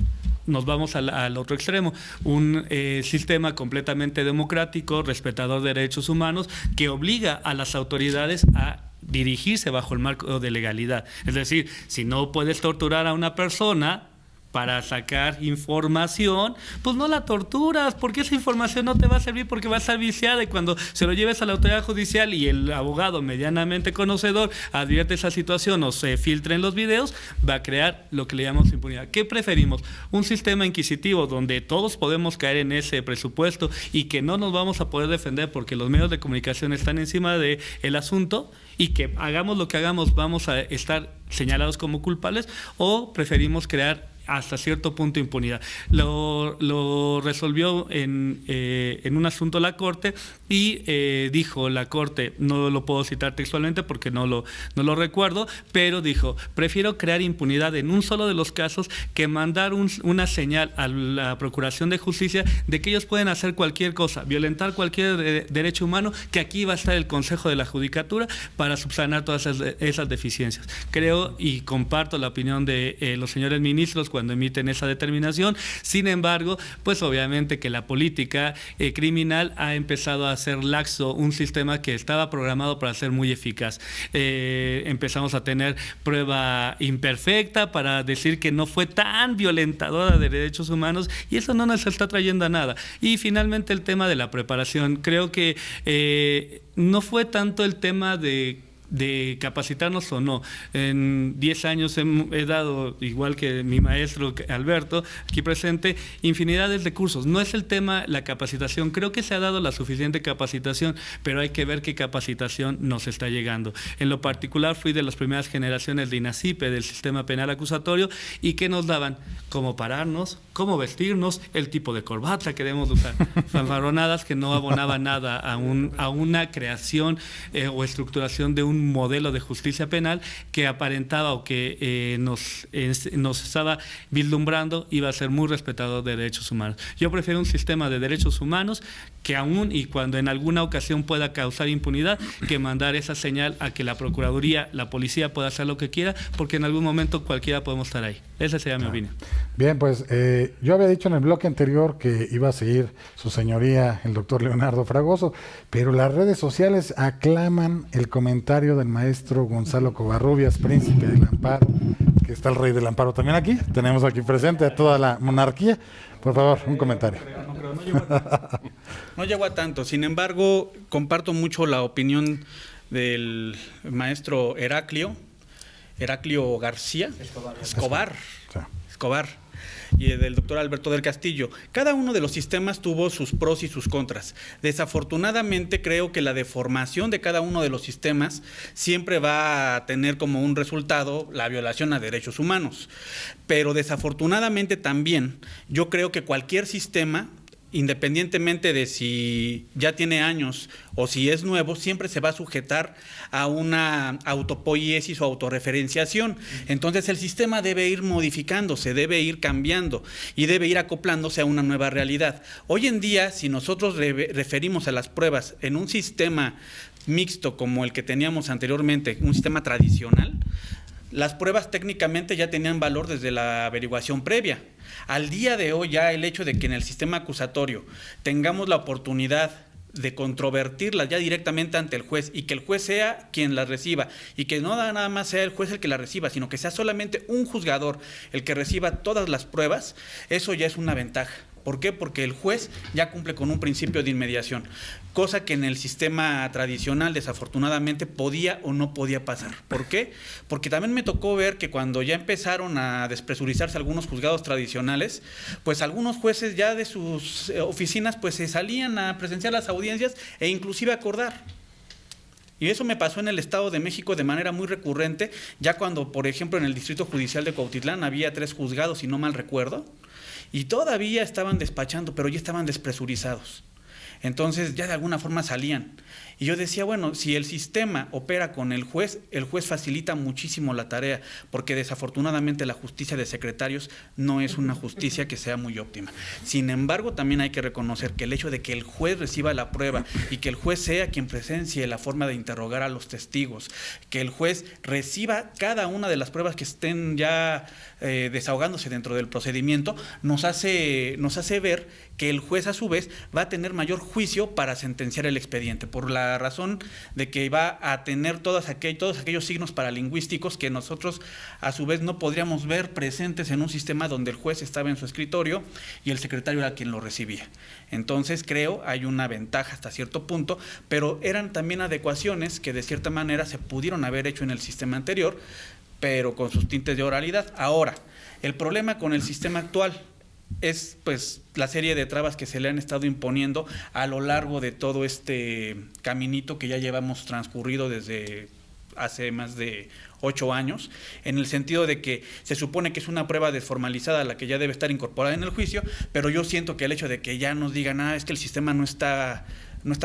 nos vamos al otro extremo, un sistema completamente democrático, respetador de derechos humanos, que obliga a las autoridades a dirigirse bajo el marco de legalidad. Es decir, si no puedes torturar a una persona para sacar información, pues no la torturas, porque esa información no te va a servir porque va a estar viciada y cuando se lo lleves a la autoridad judicial y el abogado medianamente conocedor advierte esa situación o se filtre en los videos, va a crear lo que le llamamos impunidad. ¿Qué preferimos? Un sistema inquisitivo donde todos podemos caer en ese presupuesto y que no nos vamos a poder defender porque los medios de comunicación están encima del asunto y que hagamos lo que hagamos vamos a estar señalados como culpables, o preferimos crear hasta cierto punto impunidad. Lo resolvió en un asunto la Corte y dijo la Corte, no lo puedo citar textualmente porque no lo recuerdo, pero dijo, prefiero crear impunidad en un solo de los casos que mandar una señal a la Procuración de Justicia de que ellos pueden hacer cualquier cosa, violentar cualquier derecho humano, que aquí va a estar el Consejo de la Judicatura para subsanar todas esas deficiencias. Creo y comparto la opinión de los señores ministros cuando emiten esa determinación. Sin embargo, pues obviamente que la política criminal ha empezado a hacer laxo un sistema que estaba programado para ser muy eficaz. Empezamos a tener prueba imperfecta para decir que no fue tan violentadora de derechos humanos y eso no nos está trayendo a nada. Y finalmente el tema de la preparación. Creo que no fue tanto el tema de de capacitarnos o no. En 10 años he dado, igual que mi maestro Alberto, aquí presente, infinidades de cursos. No es el tema la capacitación, creo que se ha dado la suficiente capacitación, pero hay que ver qué capacitación nos está llegando. En lo particular fui de las primeras generaciones de INACIPE, del sistema penal acusatorio, y que nos daban cómo pararnos, cómo vestirnos, el tipo de corbata que debemos usar, fanfarronadas que no abonaban nada a una creación o estructuración de un modelo de justicia penal que aparentaba o que nos estaba vislumbrando iba a ser muy respetador de derechos humanos. Yo prefiero un sistema de derechos humanos que aún y cuando en alguna ocasión pueda causar impunidad, que mandar esa señal a que la Procuraduría, la policía pueda hacer lo que quiera, porque en algún momento cualquiera podemos estar ahí. Esa sería mi opinión. Bien, pues yo había dicho en el bloque anterior que iba a seguir su señoría, el doctor Leonardo Fragoso, pero las redes sociales aclaman el comentario del maestro Gonzalo Covarrubias, príncipe del amparo, que está el rey del amparo también aquí. Tenemos aquí presente a toda la monarquía. Por favor, un comentario. No llegó a tanto. Sin embargo, comparto mucho la opinión del maestro Heraclio García Escobar, y del doctor Alberto del Castillo. Cada uno de los sistemas tuvo sus pros y sus contras. Desafortunadamente, creo que la deformación de cada uno de los sistemas siempre va a tener como un resultado la violación a derechos humanos. Pero desafortunadamente también, yo creo que cualquier sistema, independientemente de si ya tiene años o si es nuevo, siempre se va a sujetar a una autopoiesis o autorreferenciación. Entonces el sistema debe ir modificándose, debe ir cambiando y debe ir acoplándose a una nueva realidad. Hoy en día, si nosotros referimos a las pruebas en un sistema mixto como el que teníamos anteriormente, un sistema tradicional, las pruebas técnicamente ya tenían valor desde la averiguación previa. Al día de hoy ya el hecho de que en el sistema acusatorio tengamos la oportunidad de controvertirlas ya directamente ante el juez y que el juez sea quien las reciba y que no nada más sea el juez el que las reciba, sino que sea solamente un juzgador el que reciba todas las pruebas, eso ya es una ventaja. ¿Por qué? Porque el juez ya cumple con un principio de inmediación, cosa que en el sistema tradicional desafortunadamente podía o no podía pasar. ¿Por qué? Porque también me tocó ver que cuando ya empezaron a despresurizarse algunos juzgados tradicionales, pues algunos jueces ya de sus oficinas pues se salían a presenciar las audiencias e inclusive acordar. Y eso me pasó en el Estado de México de manera muy recurrente, ya cuando, por ejemplo, en el Distrito Judicial de Cuautitlán había 3 juzgados, si no mal recuerdo, y todavía estaban despachando, pero ya estaban despresurizados. Entonces ya de alguna forma salían. Y yo decía, bueno, si el sistema opera con el juez facilita muchísimo la tarea, porque desafortunadamente la justicia de secretarios no es una justicia que sea muy óptima. Sin embargo, también hay que reconocer que el hecho de que el juez reciba la prueba y que el juez sea quien presencie la forma de interrogar a los testigos, que el juez reciba cada una de las pruebas que estén ya desahogándose dentro del procedimiento, nos hace ver que el juez a su vez va a tener mayor juicio para sentenciar el expediente, por la razón de que va a tener todos aquellos signos paralingüísticos que nosotros a su vez no podríamos ver presentes en un sistema donde el juez estaba en su escritorio y el secretario era quien lo recibía. Entonces creo hay una ventaja hasta cierto punto, pero eran también adecuaciones que de cierta manera se pudieron haber hecho en el sistema anterior, pero con sus tintes de oralidad. Ahora, el problema con el sistema actual es pues la serie de trabas que se le han estado imponiendo a lo largo de todo este caminito que ya llevamos transcurrido desde hace más de 8 años, en el sentido de que se supone que es una prueba desformalizada la que ya debe estar incorporada en el juicio, pero yo siento que el hecho de que ya nos digan, es que el sistema no está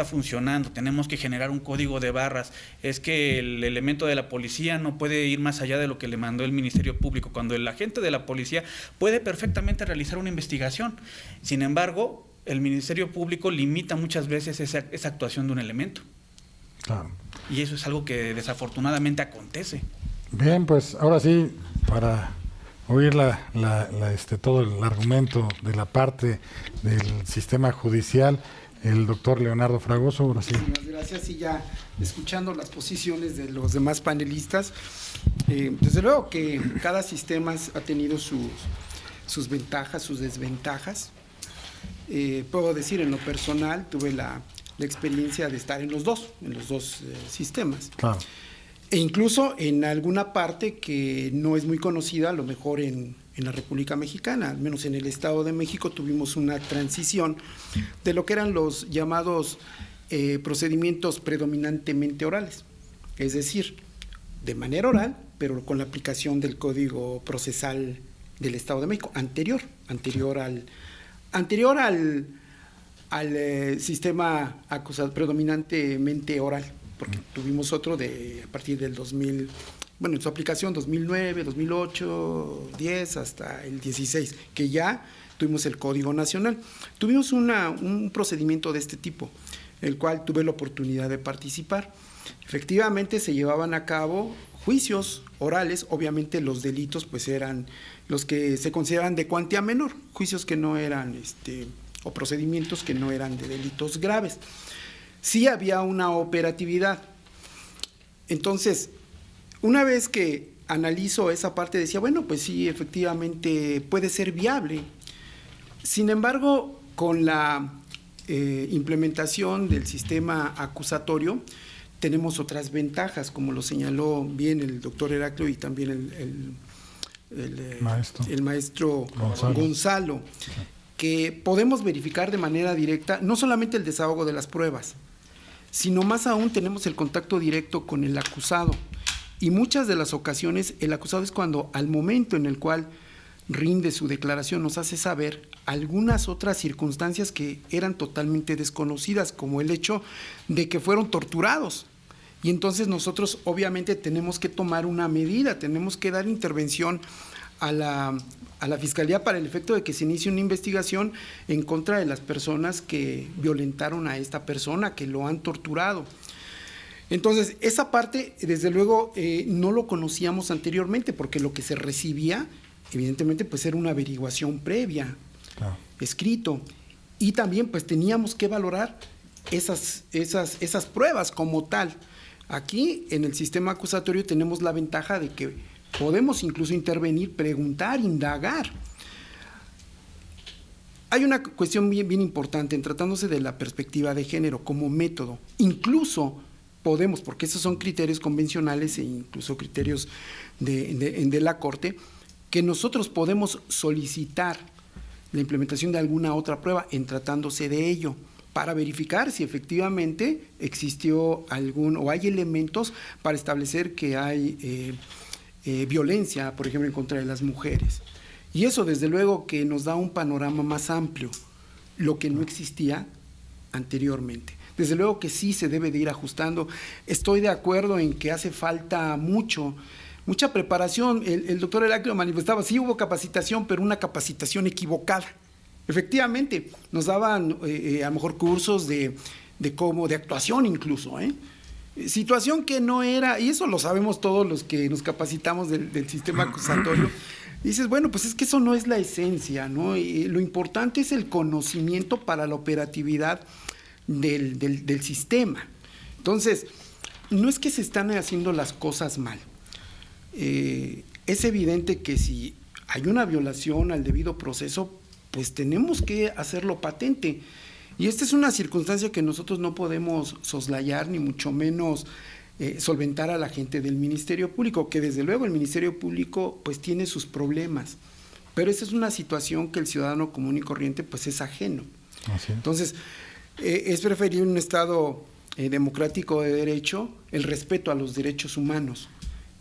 funcionando, tenemos que generar un código de barras, es que el elemento de la policía no puede ir más allá de lo que le mandó el Ministerio Público, cuando el agente de la policía puede perfectamente realizar una investigación. Sin embargo, el Ministerio Público limita muchas veces esa actuación de un elemento. Claro. Y eso es algo que desafortunadamente acontece. Bien, pues ahora sí, para oír todo el argumento de la parte del sistema judicial, el doctor Leonardo Fragoso, ahora sí. Muchas gracias. Y ya escuchando las posiciones de los demás panelistas, desde luego que cada sistema ha tenido sus ventajas, sus desventajas. Puedo decir, en lo personal, tuve la experiencia de estar en los dos sistemas. Claro. E incluso en alguna parte que no es muy conocida, a lo mejor en la República Mexicana, al menos en el Estado de México, tuvimos una transición de lo que eran los llamados procedimientos predominantemente orales, es decir, de manera oral, pero con la aplicación del Código Procesal del Estado de México, anterior al sistema acusado predominantemente oral, porque tuvimos otro a partir del 2000, bueno, en su aplicación 2009, 2008, 10 hasta el 16, que ya tuvimos el Código Nacional. Tuvimos un procedimiento de este tipo, el cual tuve la oportunidad de participar. Efectivamente se llevaban a cabo juicios orales, obviamente los delitos pues eran los que se consideran de cuantía menor, juicios que no eran o procedimientos que no eran de delitos graves. Sí había una operatividad. Entonces, una vez que analizo esa parte, decía, bueno, pues sí, efectivamente puede ser viable. Sin embargo, con la implementación del sistema acusatorio, tenemos otras ventajas, como lo señaló bien el doctor Heraclio y también el maestro Gonzalo, que podemos verificar de manera directa no solamente el desahogo de las pruebas, sino más aún tenemos el contacto directo con el acusado. Y muchas de las ocasiones el acusado es cuando al momento en el cual rinde su declaración nos hace saber algunas otras circunstancias que eran totalmente desconocidas, como el hecho de que fueron torturados. Y entonces nosotros obviamente tenemos que tomar una medida, tenemos que dar intervención a la Fiscalía para el efecto de que se inicie una investigación en contra de las personas que violentaron a esta persona, que lo han torturado. Entonces, esa parte, desde luego, no lo conocíamos anteriormente, porque lo que se recibía, evidentemente, pues era una averiguación previa, escrito, y también pues teníamos que valorar esas pruebas como tal. Aquí, en el sistema acusatorio, tenemos la ventaja de que podemos incluso intervenir, preguntar, indagar. Hay una cuestión bien importante en tratándose de la perspectiva de género como método. Incluso podemos, porque esos son criterios convencionales e incluso criterios de la Corte, que nosotros podemos solicitar la implementación de alguna otra prueba en tratándose de ello, para verificar si efectivamente existió o hay elementos para establecer que hay violencia, por ejemplo, en contra de las mujeres. Y eso, desde luego, que nos da un panorama más amplio, lo que no existía anteriormente. Desde luego que sí se debe de ir ajustando. Estoy de acuerdo en que hace falta mucha preparación. El doctor Heraclio manifestaba, sí hubo capacitación, pero una capacitación equivocada. Efectivamente, nos daban a lo mejor cursos de actuación incluso, situación que no era, y eso lo sabemos todos los que nos capacitamos del sistema acusatorio. Dices, bueno, pues es que eso no es la esencia, ¿no? Lo importante es el conocimiento para la operatividad del sistema. Entonces, no es que se están haciendo las cosas mal. Es evidente que si hay una violación al debido proceso, pues tenemos que hacerlo patente. Y esta es una circunstancia que nosotros no podemos soslayar, ni mucho menos solventar a la gente del Ministerio Público, que desde luego el Ministerio Público pues tiene sus problemas, pero esa es una situación que el ciudadano común y corriente pues es ajeno. Así es. Entonces, es preferible un Estado democrático de derecho, el respeto a los derechos humanos.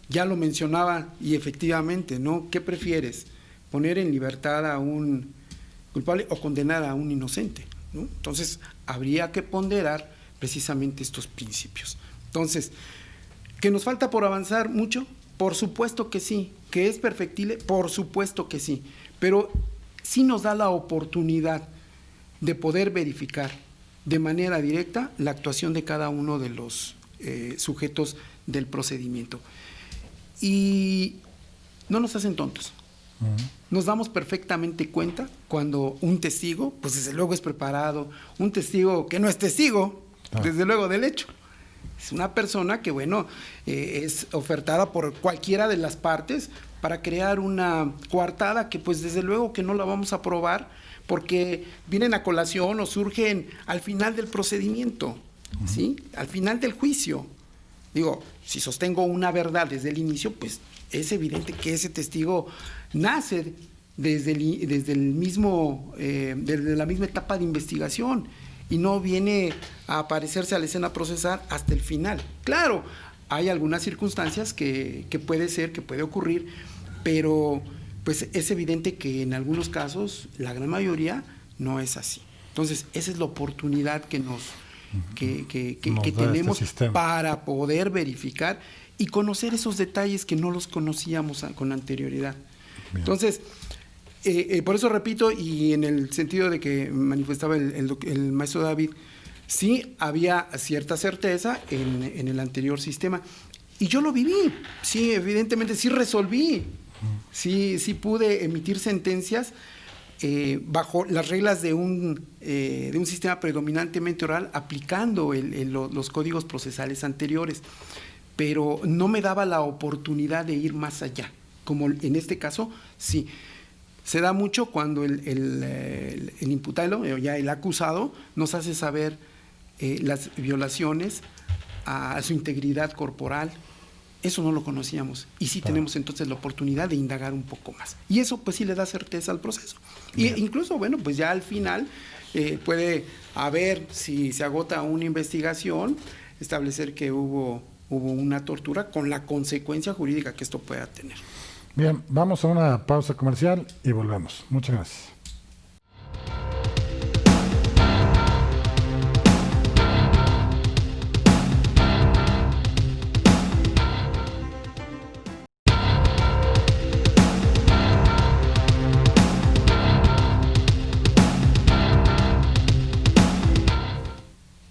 Ya lo mencionaba y efectivamente, ¿no? ¿Qué prefieres? ¿Poner en libertad a un culpable o condenar a un inocente, ¿no? Entonces, habría que ponderar precisamente estos principios. Entonces, ¿que nos falta por avanzar mucho? Por supuesto que sí. ¿Que es perfectible? Por supuesto que sí. Pero sí nos da la oportunidad de poder verificar de manera directa la actuación de cada uno de los sujetos del procedimiento. Y no nos hacen tontos. Nos damos perfectamente cuenta cuando un testigo, pues desde luego es preparado, un testigo que no es testigo, desde luego del hecho. Es una persona que, bueno, es ofertada por cualquiera de las partes para crear una coartada que, pues desde luego que no la vamos a aprobar porque vienen a colación o surgen al final del procedimiento, ¿sí? Al final del juicio. Digo, si sostengo una verdad desde el inicio, pues es evidente que ese testigo nace desde la misma etapa de investigación y no viene a aparecerse a la escena procesal hasta el final. Claro, hay algunas circunstancias que puede ocurrir, pero pues es evidente que en algunos casos, la gran mayoría, no es así. Entonces, esa es la oportunidad que tenemos para poder verificar y conocer esos detalles que no los conocíamos con anterioridad. Bien. Entonces, por eso repito, y en el sentido de que manifestaba el maestro David, sí había cierta certeza en el anterior sistema. Y yo lo viví, sí, evidentemente, sí resolví, sí pude emitir sentencias bajo las reglas de un sistema predominantemente oral, aplicando los códigos procesales anteriores, pero no me daba la oportunidad de ir más allá, como en este caso, sí. Se da mucho cuando el imputado, ya el acusado, nos hace saber las violaciones a su integridad corporal. Eso no lo conocíamos y sí tenemos entonces la oportunidad de indagar un poco más. Y eso pues sí le da certeza al proceso. Y incluso, bueno, pues ya al final puede haber, si se agota una investigación, establecer que hubo una tortura con la consecuencia jurídica que esto pueda tener. Bien, vamos a una pausa comercial y volvemos. Muchas gracias.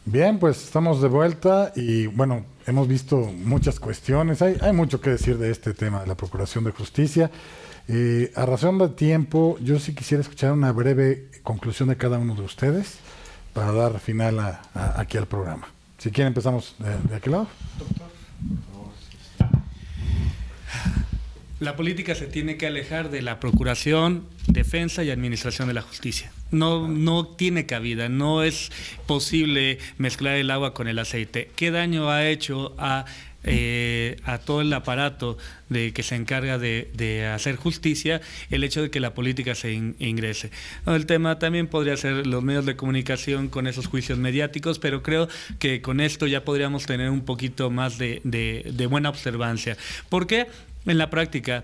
Bien, pues estamos de vuelta y bueno, hemos visto muchas cuestiones, hay mucho que decir de este tema de la Procuración de Justicia. A razón de tiempo, yo sí quisiera escuchar una breve conclusión de cada uno de ustedes para dar final aquí al programa. Si quieren empezamos de aquel lado. Doctor. La política se tiene que alejar de la procuración, defensa y administración de la justicia. No tiene cabida, no es posible mezclar el agua con el aceite. ¿Qué daño ha hecho a todo el aparato que se encarga de hacer justicia el hecho de que la política se ingrese? El tema también podría ser los medios de comunicación con esos juicios mediáticos, pero creo que con esto ya podríamos tener un poquito más de buena observancia. ¿Por qué? En la práctica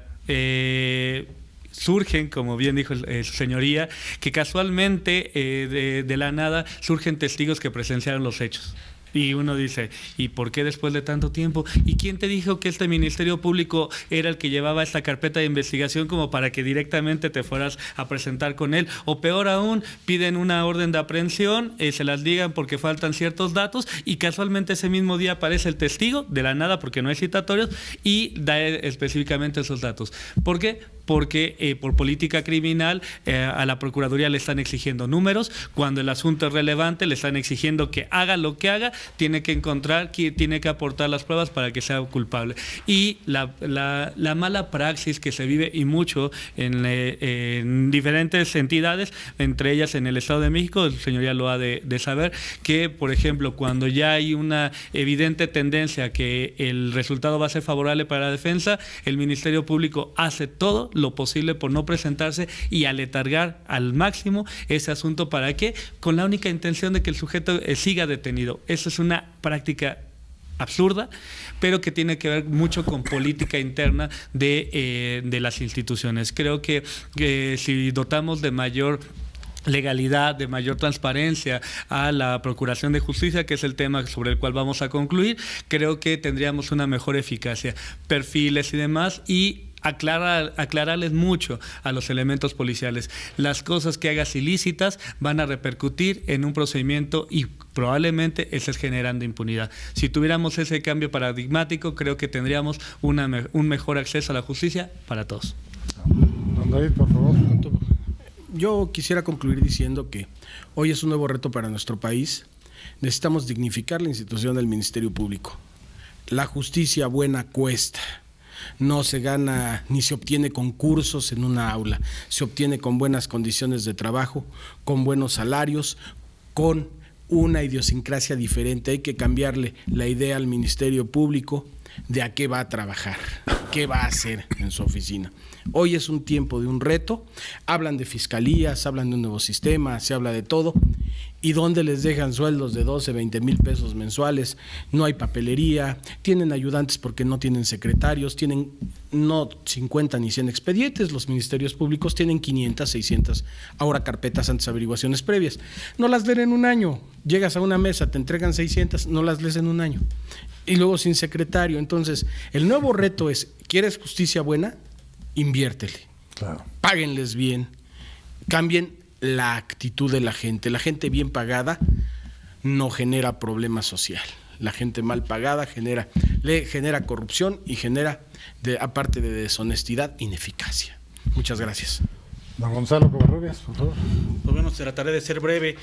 surgen, como bien dijo su señoría, que casualmente de la nada surgen testigos que presenciaron los hechos. Y uno dice, ¿y por qué después de tanto tiempo? ¿Y quién te dijo que este Ministerio Público era el que llevaba esta carpeta de investigación como para que directamente te fueras a presentar con él? O peor aún, piden una orden de aprehensión, se las digan porque faltan ciertos datos y casualmente ese mismo día aparece el testigo de la nada porque no hay citatorios y da específicamente esos datos. ¿Por qué? Porque por política criminal a la Procuraduría le están exigiendo números, cuando el asunto es relevante le están exigiendo que haga lo que haga, tiene que tiene que aportar las pruebas para que sea culpable. Y la mala praxis que se vive y mucho en diferentes entidades, entre ellas en el Estado de México, el señoría lo ha de saber, que por ejemplo cuando ya hay una evidente tendencia que el resultado va a ser favorable para la defensa, el Ministerio Público hace todo lo posible por no presentarse y aletargar al máximo ese asunto. ¿Para qué? Con la única intención de que el sujeto siga detenido. Eso es una práctica absurda, pero que tiene que ver mucho con política interna de las instituciones. Creo que si dotamos de mayor legalidad, de mayor transparencia a la Procuración de Justicia, que es el tema sobre el cual vamos a concluir, creo que tendríamos una mejor eficacia, perfiles y demás, y aclararles mucho a los elementos policiales. Las cosas que hagas ilícitas van a repercutir en un procedimiento y probablemente estés generando impunidad. Si tuviéramos ese cambio paradigmático, creo que tendríamos un mejor acceso a la justicia para todos. Don David, por favor. Yo quisiera concluir diciendo que hoy es un nuevo reto para nuestro país. Necesitamos dignificar la institución del Ministerio Público. La justicia buena cuesta. No se gana ni se obtiene con cursos en una aula, se obtiene con buenas condiciones de trabajo, con buenos salarios, con una idiosincrasia diferente, hay que cambiarle la idea al Ministerio Público de a qué va a trabajar, qué va a hacer en su oficina. Hoy es un tiempo de un reto, hablan de fiscalías, hablan de un nuevo sistema, se habla de todo, y donde les dejan sueldos de 12, 20 mil pesos mensuales, no hay papelería, tienen ayudantes porque no tienen secretarios, tienen no 50 ni 100 expedientes, los ministerios públicos tienen 500, 600, ahora carpetas antes averiguaciones previas, no las leen en un año, llegas a una mesa, te entregan 600, no las lees en un año, y luego sin secretario. Entonces, el nuevo reto es, ¿quieres justicia buena? Inviértele, Claro. páguenles bien, cambien la actitud de la gente bien pagada no genera problema social, la gente mal pagada genera corrupción y genera, aparte de deshonestidad, ineficacia. Muchas gracias. Don Gonzalo Covarrubias, por favor. Pues bueno, trataré de ser breve.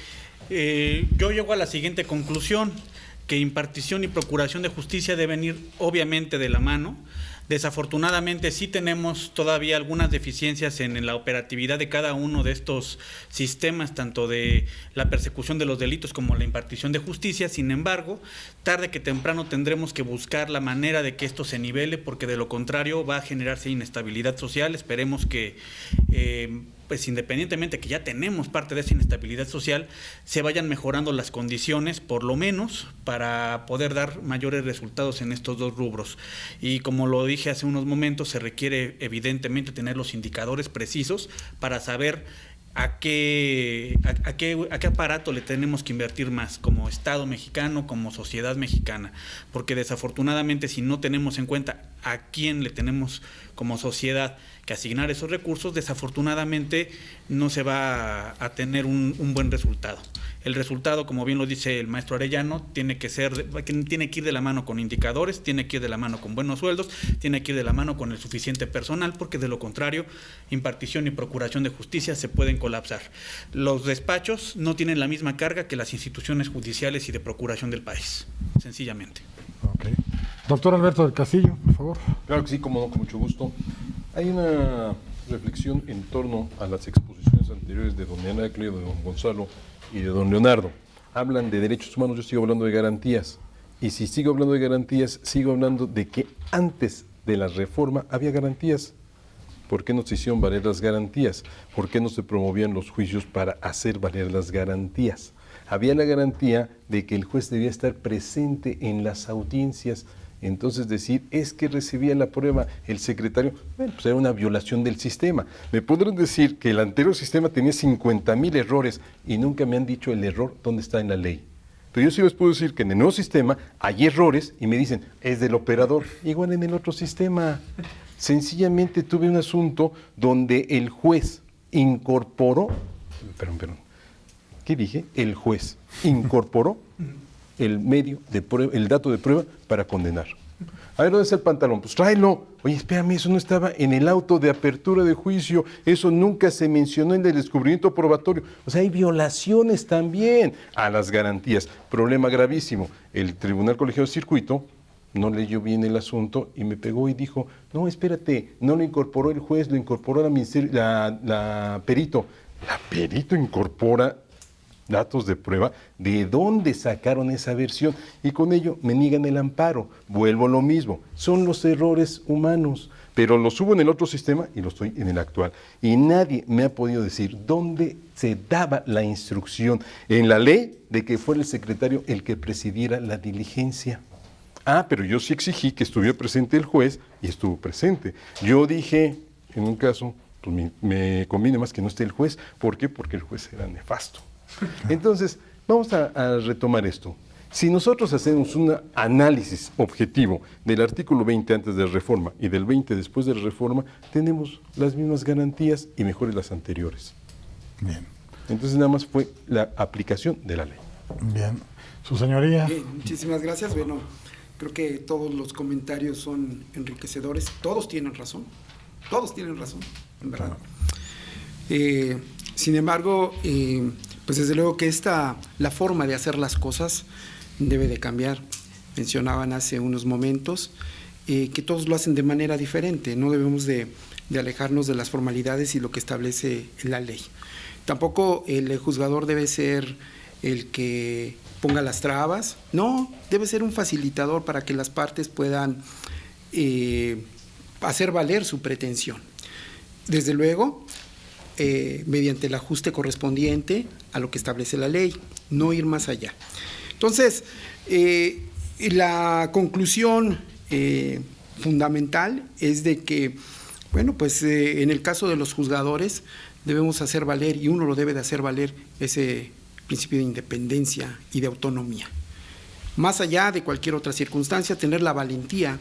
Yo llego a la siguiente conclusión, que impartición y procuración de justicia deben ir obviamente de la mano. Desafortunadamente sí tenemos todavía algunas deficiencias en la operatividad de cada uno de estos sistemas, tanto de la persecución de los delitos como la impartición de justicia. Sin embargo, tarde que temprano tendremos que buscar la manera de que esto se nivele, porque de lo contrario va a generarse inestabilidad social. Esperemos que pues independientemente que ya tenemos parte de esa inestabilidad social, se vayan mejorando las condiciones, por lo menos, para poder dar mayores resultados en estos dos rubros. Y como lo dije hace unos momentos, se requiere evidentemente tener los indicadores precisos para saber a qué aparato le tenemos que invertir más, como Estado mexicano, como sociedad mexicana, porque desafortunadamente si no tenemos en cuenta a quién le tenemos como sociedad que asignar esos recursos, desafortunadamente no se va a tener un buen resultado. El resultado, como bien lo dice el maestro Arellano, tiene que ir de la mano con indicadores, tiene que ir de la mano con buenos sueldos, tiene que ir de la mano con el suficiente personal, porque de lo contrario, impartición y procuración de justicia se pueden colapsar. Los despachos no tienen la misma carga que las instituciones judiciales y de procuración del país, sencillamente. Okay. Doctor Alberto del Castillo, por favor. Claro que sí, como no, con mucho gusto. Hay una reflexión en torno a las exposiciones anteriores de don Heraclio, de don Gonzalo y de don Leonardo. Hablan de derechos humanos, yo sigo hablando de garantías. Y si sigo hablando de garantías, sigo hablando de que antes de la reforma había garantías. ¿Por qué no se hicieron valer las garantías? ¿Por qué no se promovían los juicios para hacer valer las garantías? Había la garantía de que el juez debía estar presente en las audiencias. Entonces decir, es que recibía la prueba el secretario, bueno, pues era una violación del sistema. Me podrán decir que el anterior sistema tenía 50,000 errores y nunca me han dicho el error dónde está en la ley. Pero yo sí les puedo decir que en el nuevo sistema hay errores y me dicen, es del operador, igual en el otro sistema. Sencillamente tuve un asunto donde el juez incorporó, ¿qué dije? El juez incorporó el medio de prueba, el dato de prueba para condenar. A ver, ¿dónde está el pantalón? Pues tráelo. Oye, espérame, eso no estaba en el auto de apertura de juicio, eso nunca se mencionó en el descubrimiento probatorio. O sea, hay violaciones también a las garantías. Problema gravísimo. El Tribunal Colegiado de Circuito no leyó bien el asunto y me pegó y dijo, no, espérate, no lo incorporó el juez, lo incorporó la perito. La perito incorpora datos de prueba, ¿de dónde sacaron esa versión? Y con ello me niegan el amparo. Vuelvo a lo mismo, son los errores humanos, pero los hubo en el otro sistema y los estoy en el actual. Y nadie me ha podido decir dónde se daba la instrucción en la ley de que fuera el secretario el que presidiera la diligencia. Ah, pero yo sí exigí que estuviera presente el juez y estuvo presente. Yo dije, en un caso, pues me conviene más que no esté el juez. ¿Por qué? Porque el juez era nefasto. Entonces, vamos a retomar esto. Si nosotros hacemos un análisis objetivo del artículo 20 antes de la reforma y del 20 después de la reforma, tenemos las mismas garantías y mejores las anteriores. Bien. Entonces, nada más fue la aplicación de la ley. Bien. Su señoría. Bien, muchísimas gracias. Bueno, creo que todos los comentarios son enriquecedores. Todos tienen razón, en verdad. Sin embargo, pues desde luego que la forma de hacer las cosas debe de cambiar. Mencionaban hace unos momentos que todos lo hacen de manera diferente. No debemos de alejarnos de las formalidades y lo que establece la ley. Tampoco el juzgador debe ser el que ponga las trabas, no, debe ser un facilitador para que las partes puedan hacer valer su pretensión. Desde luego, mediante el ajuste correspondiente a lo que establece la ley, no ir más allá. Entonces, la conclusión fundamental es de que, bueno, pues en el caso de los juzgadores debemos hacer valer, y uno lo debe de hacer valer, ese principio de independencia y de autonomía. Más allá de cualquier otra circunstancia, tener la valentía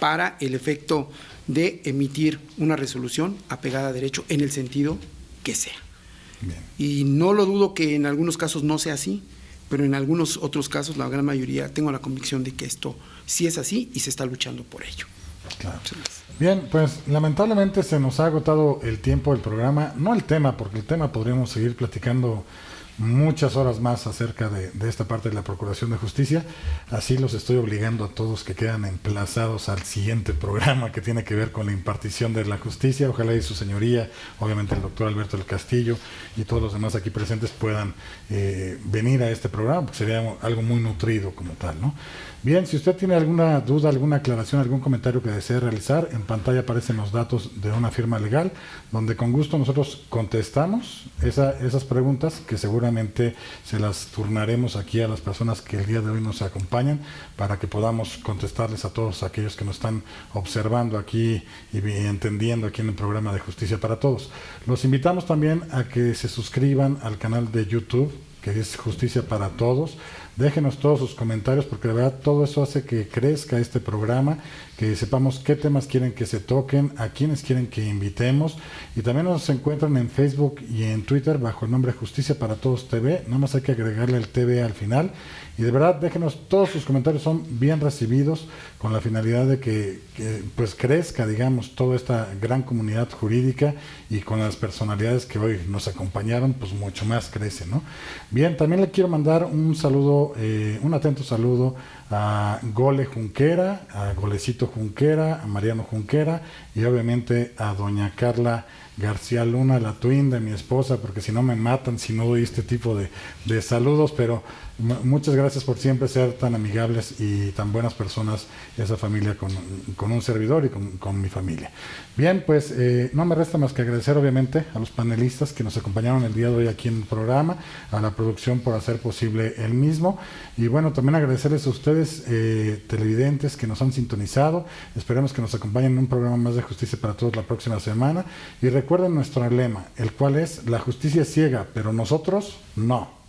para el efecto de emitir una resolución apegada a derecho en el sentido que sea. Bien. Y no lo dudo que en algunos casos no sea así, pero en algunos otros casos, la gran mayoría, tengo la convicción de que esto sí es así y se está luchando por ello. Claro. Bien, pues lamentablemente se nos ha agotado el tiempo del programa, no el tema, porque el tema podríamos seguir platicando muchas horas más acerca de esta parte de la Procuración de Justicia. Así los estoy obligando a todos que quedan emplazados al siguiente programa que tiene que ver con la impartición de la justicia. Ojalá y su señoría, obviamente el doctor Alberto del Castillo y todos los demás aquí presentes puedan venir a este programa, porque sería algo muy nutrido como tal, ¿no? Bien, si usted tiene alguna duda, alguna aclaración, algún comentario que desee realizar, en pantalla aparecen los datos de una firma legal, donde con gusto nosotros contestamos esas preguntas, que seguramente se las turnaremos aquí a las personas que el día de hoy nos acompañan, para que podamos contestarles a todos aquellos que nos están observando aquí y entendiendo aquí en el programa de Justicia para Todos. Los invitamos también a que se suscriban al canal de YouTube, que es Justicia para Todos. Déjenos todos sus comentarios, porque de verdad todo eso hace que crezca este programa, que sepamos qué temas quieren que se toquen, a quiénes quieren que invitemos, y también nos encuentran en Facebook y en Twitter bajo el nombre Justicia para Todos TV. Nada más hay que agregarle el TV al final, y de verdad déjenos todos sus comentarios, son bien recibidos, con la finalidad de que pues crezca, digamos, toda esta gran comunidad jurídica, y con las personalidades que hoy nos acompañaron, pues mucho más crece, ¿no? Bien, también le quiero mandar un saludo, un atento saludo a Gole Junquera, a Golecito Junquera, a Mariano Junquera, y obviamente a doña Carla García Luna, la twin de mi esposa, porque si no me matan si no doy este tipo de saludos, pero muchas gracias por siempre ser tan amigables y tan buenas personas, esa familia con un servidor y con mi familia. Bien, pues no me resta más que agradecer obviamente a los panelistas que nos acompañaron el día de hoy aquí en el programa, a la producción por hacer posible el mismo, y bueno, también agradecerles a ustedes televidentes que nos han sintonizado. Esperemos que nos acompañen en un programa más de Justicia para Todos la próxima semana, y recuerden nuestro lema, el cual es: la justicia es ciega, pero nosotros no.